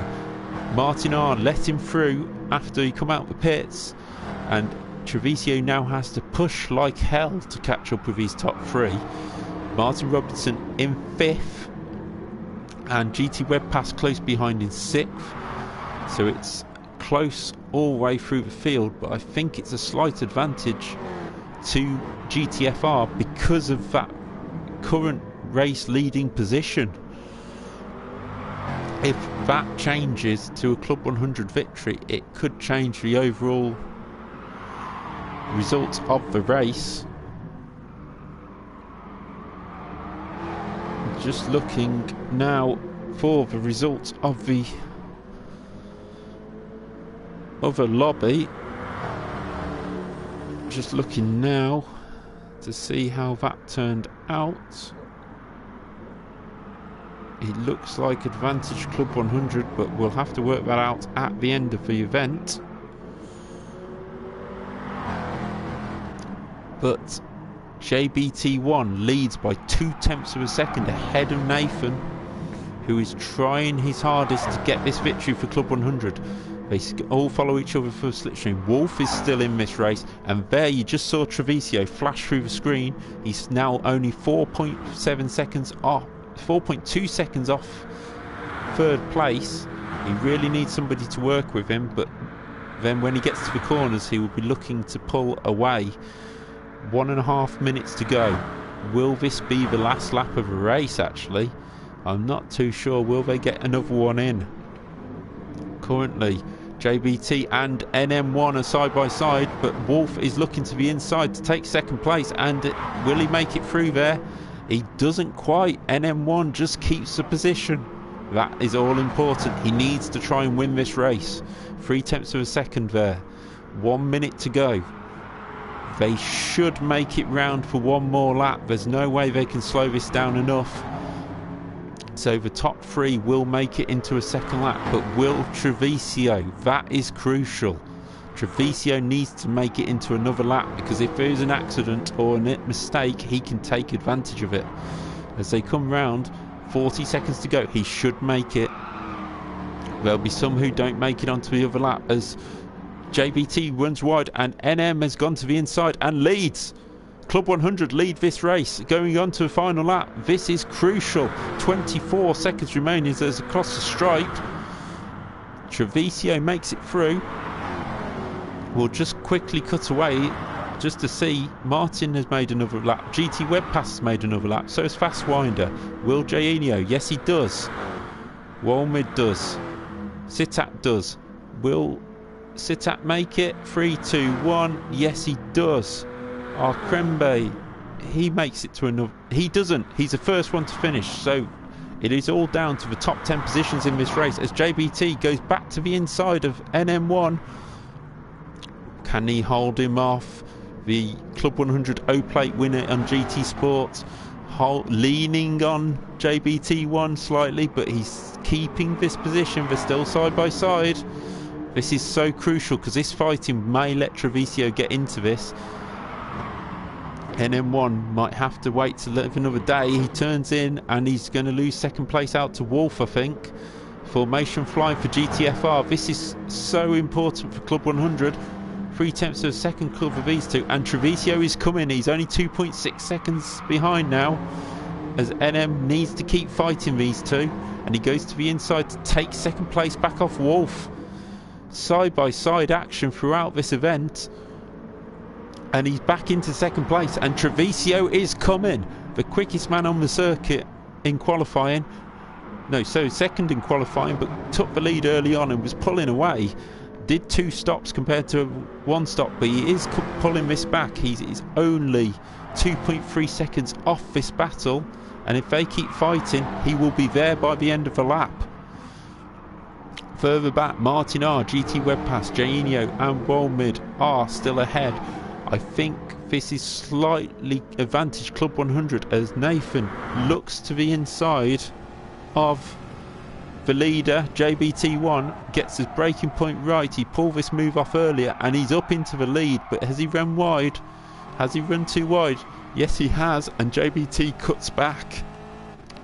Martin R let him through after he come out the pits, and Treviso now has to push like hell to catch up with his top 3. Martin Robertson in 5th, and GT Webpass close behind in 6th. So it's close all the way through the field, but I think it's a slight advantage to GTFR because of that current race leading position. If that changes to a Club 100 victory, it could change the overall results of the race. Just looking now for the results of the other lobby. Just looking now to see how that turned out. It looks like advantage Club 100, but we'll have to work that out at the end of the event. But JBT1 leads by 0.2 of a second ahead of Nathan, who is trying his hardest to get this victory for Club 100. They all follow each other for the slipstream. Wolf is still in this race, and there you just saw Treviso flash through the screen. He's now only 4.7 seconds off, 4.2 seconds off third place. He really needs somebody to work with him, but then when he gets to the corners he will be looking to pull away. 1.5 minutes to go. Will this be the last lap of a race? Actually, I'm not too sure. Will they get another one in? Currently JBT and NM1 are side by side, but Wolf is looking to the inside to take second place, and will he make it through there? He doesn't quite. NM1 just keeps the position. That is all important. He needs to try and win this race. 0.3 of a second there. 1 minute to go. They should make it round for one more lap. There's no way they can slow this down enough. So the top 3 will make it into a second lap, but will Treviso? That is crucial. Treviso needs to make it into another lap, because if there is an accident or a mistake, he can take advantage of it. As they come round, 40 seconds to go, he should make it. There'll be some who don't make it onto the other lap as JBT runs wide and NM has gone to the inside and leads. Club 100 lead this race going on to the final lap. This is crucial. 24 seconds remaining as there's across the stripe. Treviso makes it through. We'll just quickly cut away just to see. Martin has made another lap. GT Webpass has made another lap. So has Fastwinder. Will Jainio? Yes, he does. Walmid does. Sitak does. Will Sitak make it? 3, 2, 1. Yes, he does. Our Krembe, he makes it to another. He doesn't. He's the first one to finish. So it is all down to the top 10 positions in this race as JBT goes back to the inside of NM1. Can he hold him off? The Club 100 O-Plate winner on GT Sports, leaning on JBT1 slightly, but he's keeping this position. They're still side by side. This is so crucial because this fighting may let Treviso get into this. NM1 might have to wait to live another day. He turns in and he's going to lose second place out to Wolf, I think. Formation flying for GTFR. This is so important for Club 100. 0.3 of a second club for these two, and Treviso is coming. He's only 2.6 seconds behind now as NM needs to keep fighting these two, and he goes to the inside to take second place back off Wolf. Side by side action throughout this event, and he's back into second place, and Treviso is coming, the quickest man on the circuit in qualifying. No, so second in qualifying, but took the lead early on and was pulling away. Did 2 stops compared to 1 stop, but he is pulling this back. He's only 2.3 seconds off this battle, and if they keep fighting, he will be there by the end of the lap. Further back, Martin R, GT Webpass, Jainio and Walmid are still ahead. I think this is slightly advantage Club 100 as Nathan looks to the inside of the leader. JBT1 gets his braking point right. He pulled this move off earlier and he's up into the lead, but has he run wide? Has he run too wide? Yes, he has, and JBT cuts back.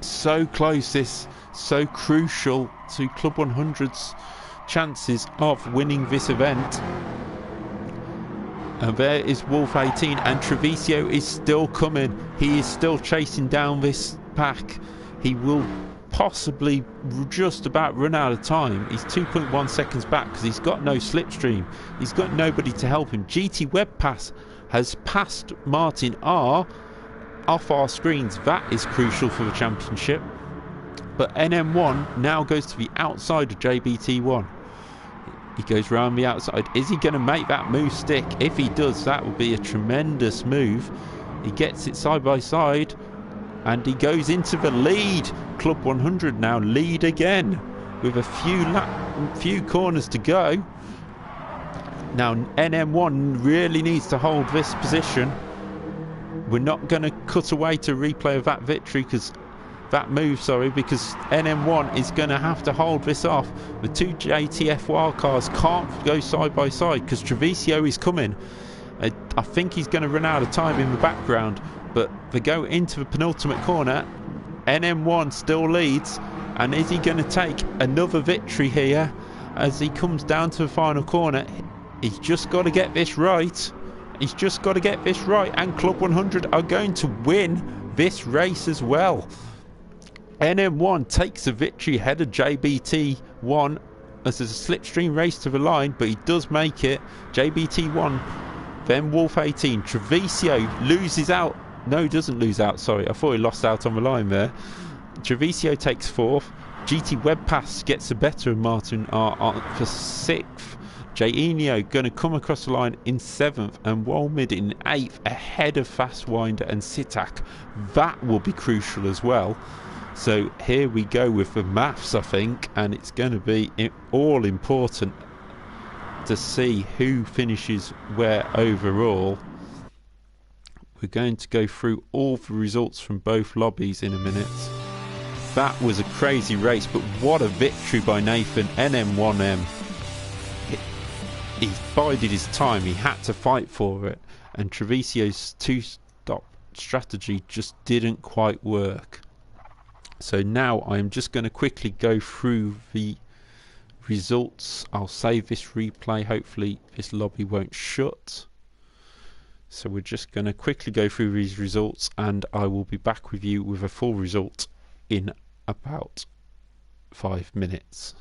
So close, this so crucial to Club 100's chances of winning this event. And there is Wolf 18, and Treviso is still coming. He is still chasing down this pack. He will possibly just about run out of time. He's 2.1 seconds back because he's got no slipstream. He's got nobody to help him. GT Webpass has passed Martin R off our screens. That is crucial for the championship. But NM1 now goes to the outside of JBT1. He goes round the outside. Is he going to make that move stick? If he does, that will be a tremendous move. He gets it side by side and he goes into the lead. Club 100 now lead again with a few corners to go. Now NM1 really needs to hold this position. We're not going to cut away to replay of that victory because because NM1 is going to have to hold this off. The 2 GTFR cars can't go side by side because Treviso is coming. I think he's going to run out of time in the background, but they go into the penultimate corner. NM1 still leads, and is he going to take another victory here as he comes down to the final corner? He's just got to get this right. He's just got to get this right, and Club 100 are going to win this race as well. NM1 takes a victory ahead of JBT1 as there's a slipstream race to the line, but he does make it. JBT1, then Wolf 18. Treviso loses out. No, he doesn't lose out, sorry. I thought he lost out on the line there. Treviso takes 4th. GT Webpass gets the better of Martin R for 6th. Jainio going to come across the line in 7th, and Walmid in 8th ahead of Fastwinder and Sitak. That will be crucial as well. So here we go with the maths, I think, and it's going to be all important to see who finishes where overall. We're going to go through all the results from both lobbies in a minute. That was a crazy race, but what a victory by Nathan. NM1M. He bided his time. He had to fight for it, and Treviso's 2-stop strategy just didn't quite work. So now I'm just going to quickly go through the results. I'll save this replay. Hopefully this lobby won't shut. So we're just going to quickly go through these results, and I will be back with you with a full result in about 5 minutes.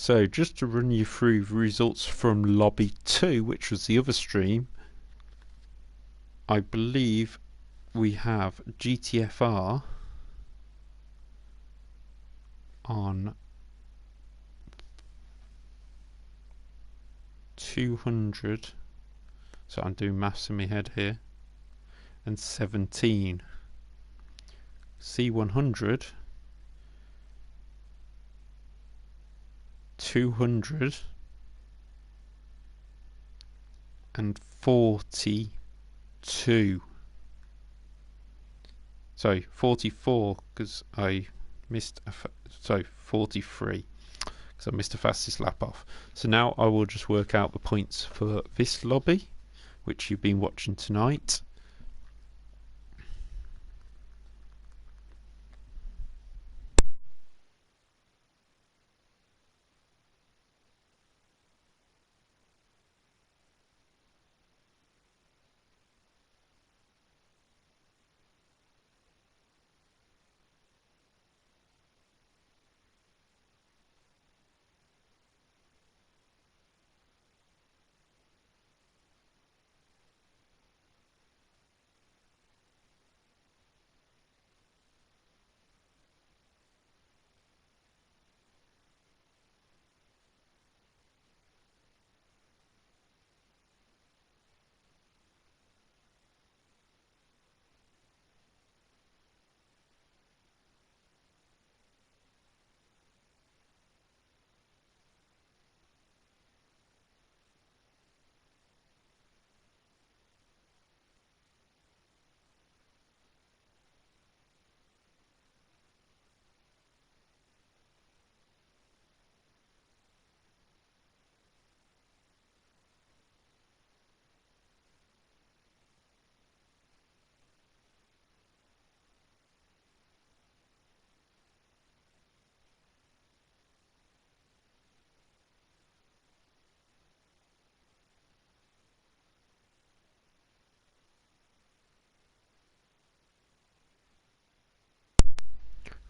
So just to run you through the results from Lobby 2, which was the other stream, I believe we have GTFR on 200, so I'm doing maths in my head here, and 17. C100 200 and 42. Sorry, 44 because I missed sorry, 43 because I missed the fastest lap off. So now I will just work out the points for this lobby, which you've been watching tonight.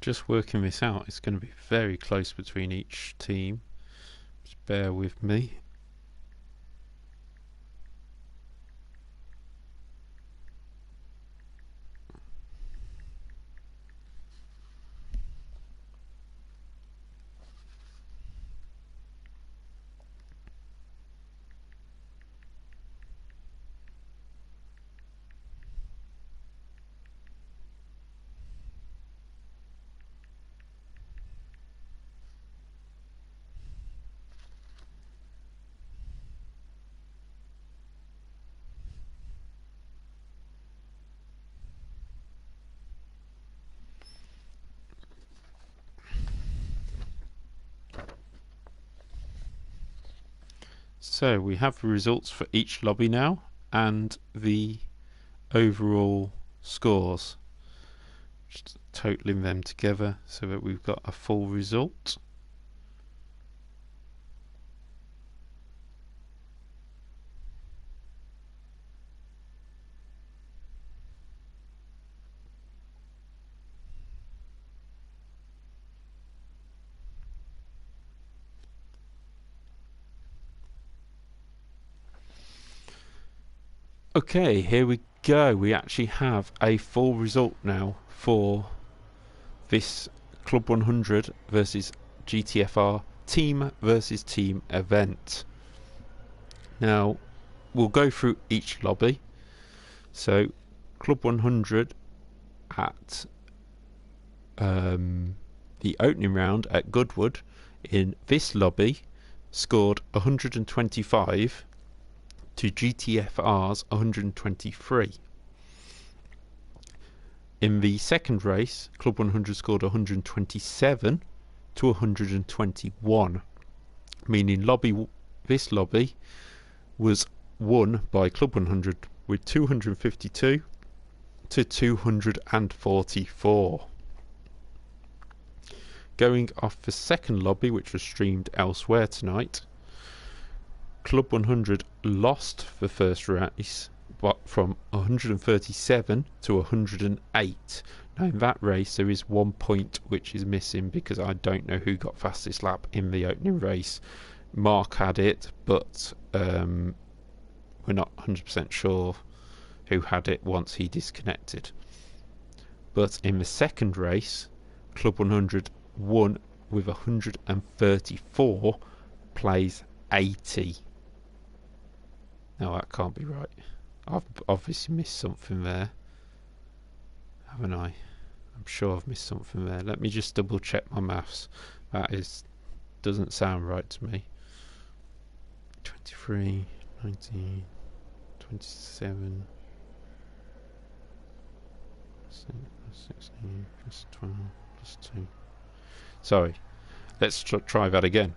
Just working this out, it's going to be very close between each team. Just bear with me. So we have the results for each lobby now and the overall scores. Just totaling them together so that we've got a full result. Okay, here we go. We actually have a full result now for this Club 100 versus GTFR team versus team event. Now we'll go through each lobby. So Club 100 at the opening round at Goodwood in this lobby scored 125 to GTFR's 123. In the second race, Club 100 scored 127 to 121, meaning this lobby was won by Club 100 with 252 to 244. Going off the second lobby, which was streamed elsewhere tonight, Club 100 lost the first race from 137 to 108. Now in that race there is 1 point which is missing because I don't know who got fastest lap in the opening race. Mark had it, but we're not 100% sure who had it once he disconnected. But in the second race, Club 100 won with 134, plays 80. Now that can't be right. I've obviously missed something there, haven't I? I'm sure I've missed something there. Let me just double check my maths. That doesn't sound right to me. 23, 19, 27, 16, plus 12, plus 2. Sorry, let's try that again.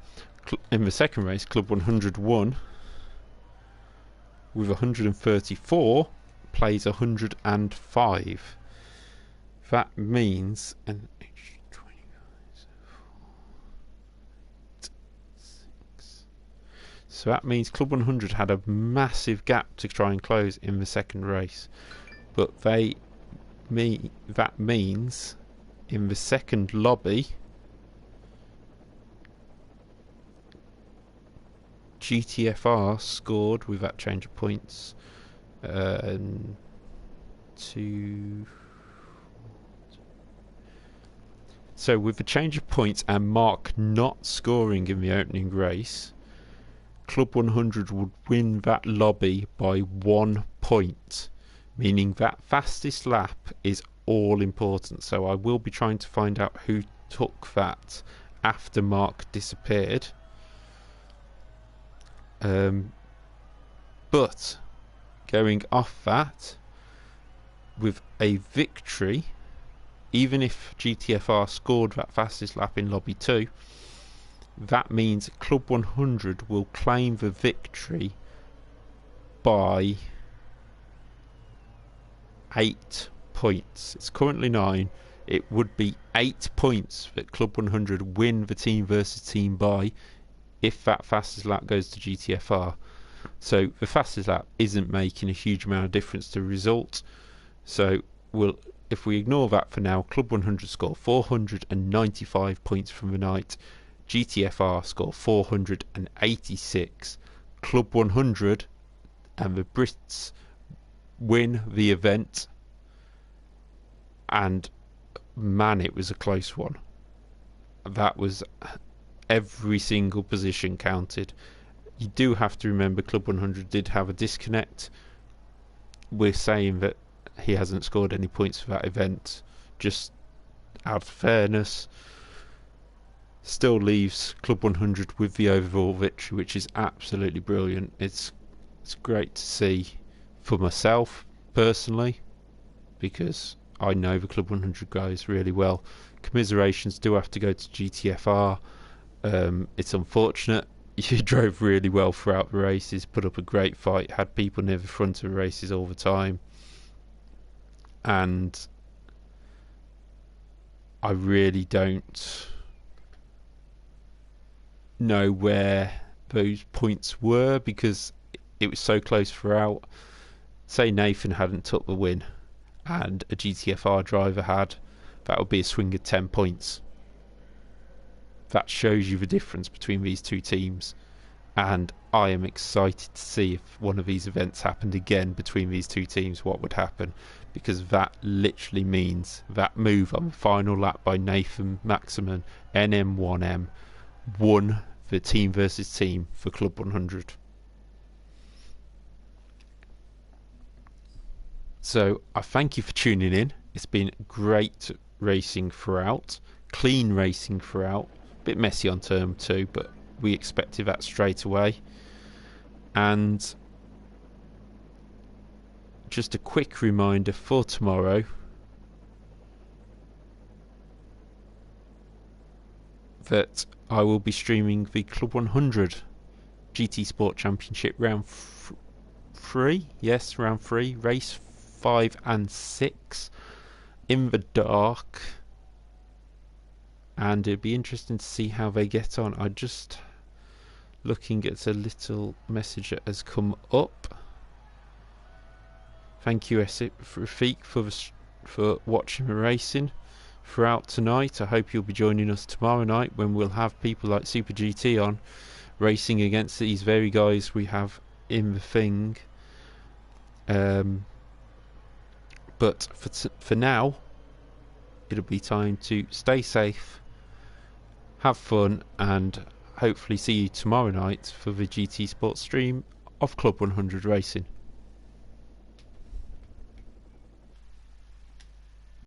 In the second race, Club 100 won with 134, plays 105. That means an extra 25, 6. So that means Club 100 had a massive gap to try and close in the second race, but that means in the second lobby GTFR scored with that change of points so with the change of points and Mark not scoring in the opening race, Club 100 would win that lobby by 1 point, meaning that fastest lap is all important. So I will be trying to find out who took that after Mark disappeared. But going off that, with a victory, even if GTFR scored that fastest lap in lobby 2, that means Club 100 will claim the victory by 8 points. It's currently 9. It would be 8 points that Club 100 win the team versus team by if that fastest lap goes to GTFR. So the fastest lap isn't making a huge amount of difference to the result. So if we ignore that for now, Club 100 score 495 points from the night. GTFR score 486. Club 100 and the Brits win the event, and man, it was a close one. That was every single position counted. You do have to remember Club 100 did have a disconnect. We're saying that he hasn't scored any points for that event just out of fairness. Still leaves Club 100 with the overall victory, which is absolutely brilliant. It's great to see for myself personally, because I know the Club 100 guys really well. Commiserations do have to go to GTFR. It's unfortunate. You drove really well throughout the races, put up a great fight, had people near the front of the races all the time, and I really don't know where those points were because it was so close throughout. Say Nathan hadn't took the win and a GTFR driver had, that would be a swing of 10 points. That shows you the difference between these two teams, and I am excited to see if one of these events happened again between these two teams, what would happen, because that literally means that move on the final lap by Nathan Maximin, NM1M, won the team versus team for Club 100. So I thank you for tuning in. It's been great racing throughout, clean racing throughout. Bit messy on turn 2, but we expected that straight away. And just a quick reminder for tomorrow that I will be streaming the Club 100 GT Sport Championship round 3. Yes, round 3, race 5 and 6 in the dark. And it'd be interesting to see how they get on. I'm just looking at a little message that has come up. Thank you, Rafiq, for the for watching the racing throughout tonight. I hope you'll be joining us tomorrow night when we'll have people like Super GT on, racing against these very guys we have in the thing. But for now, it'll be time to stay safe, have fun, and hopefully see you tomorrow night for the GT Sports stream of Club 100 Racing.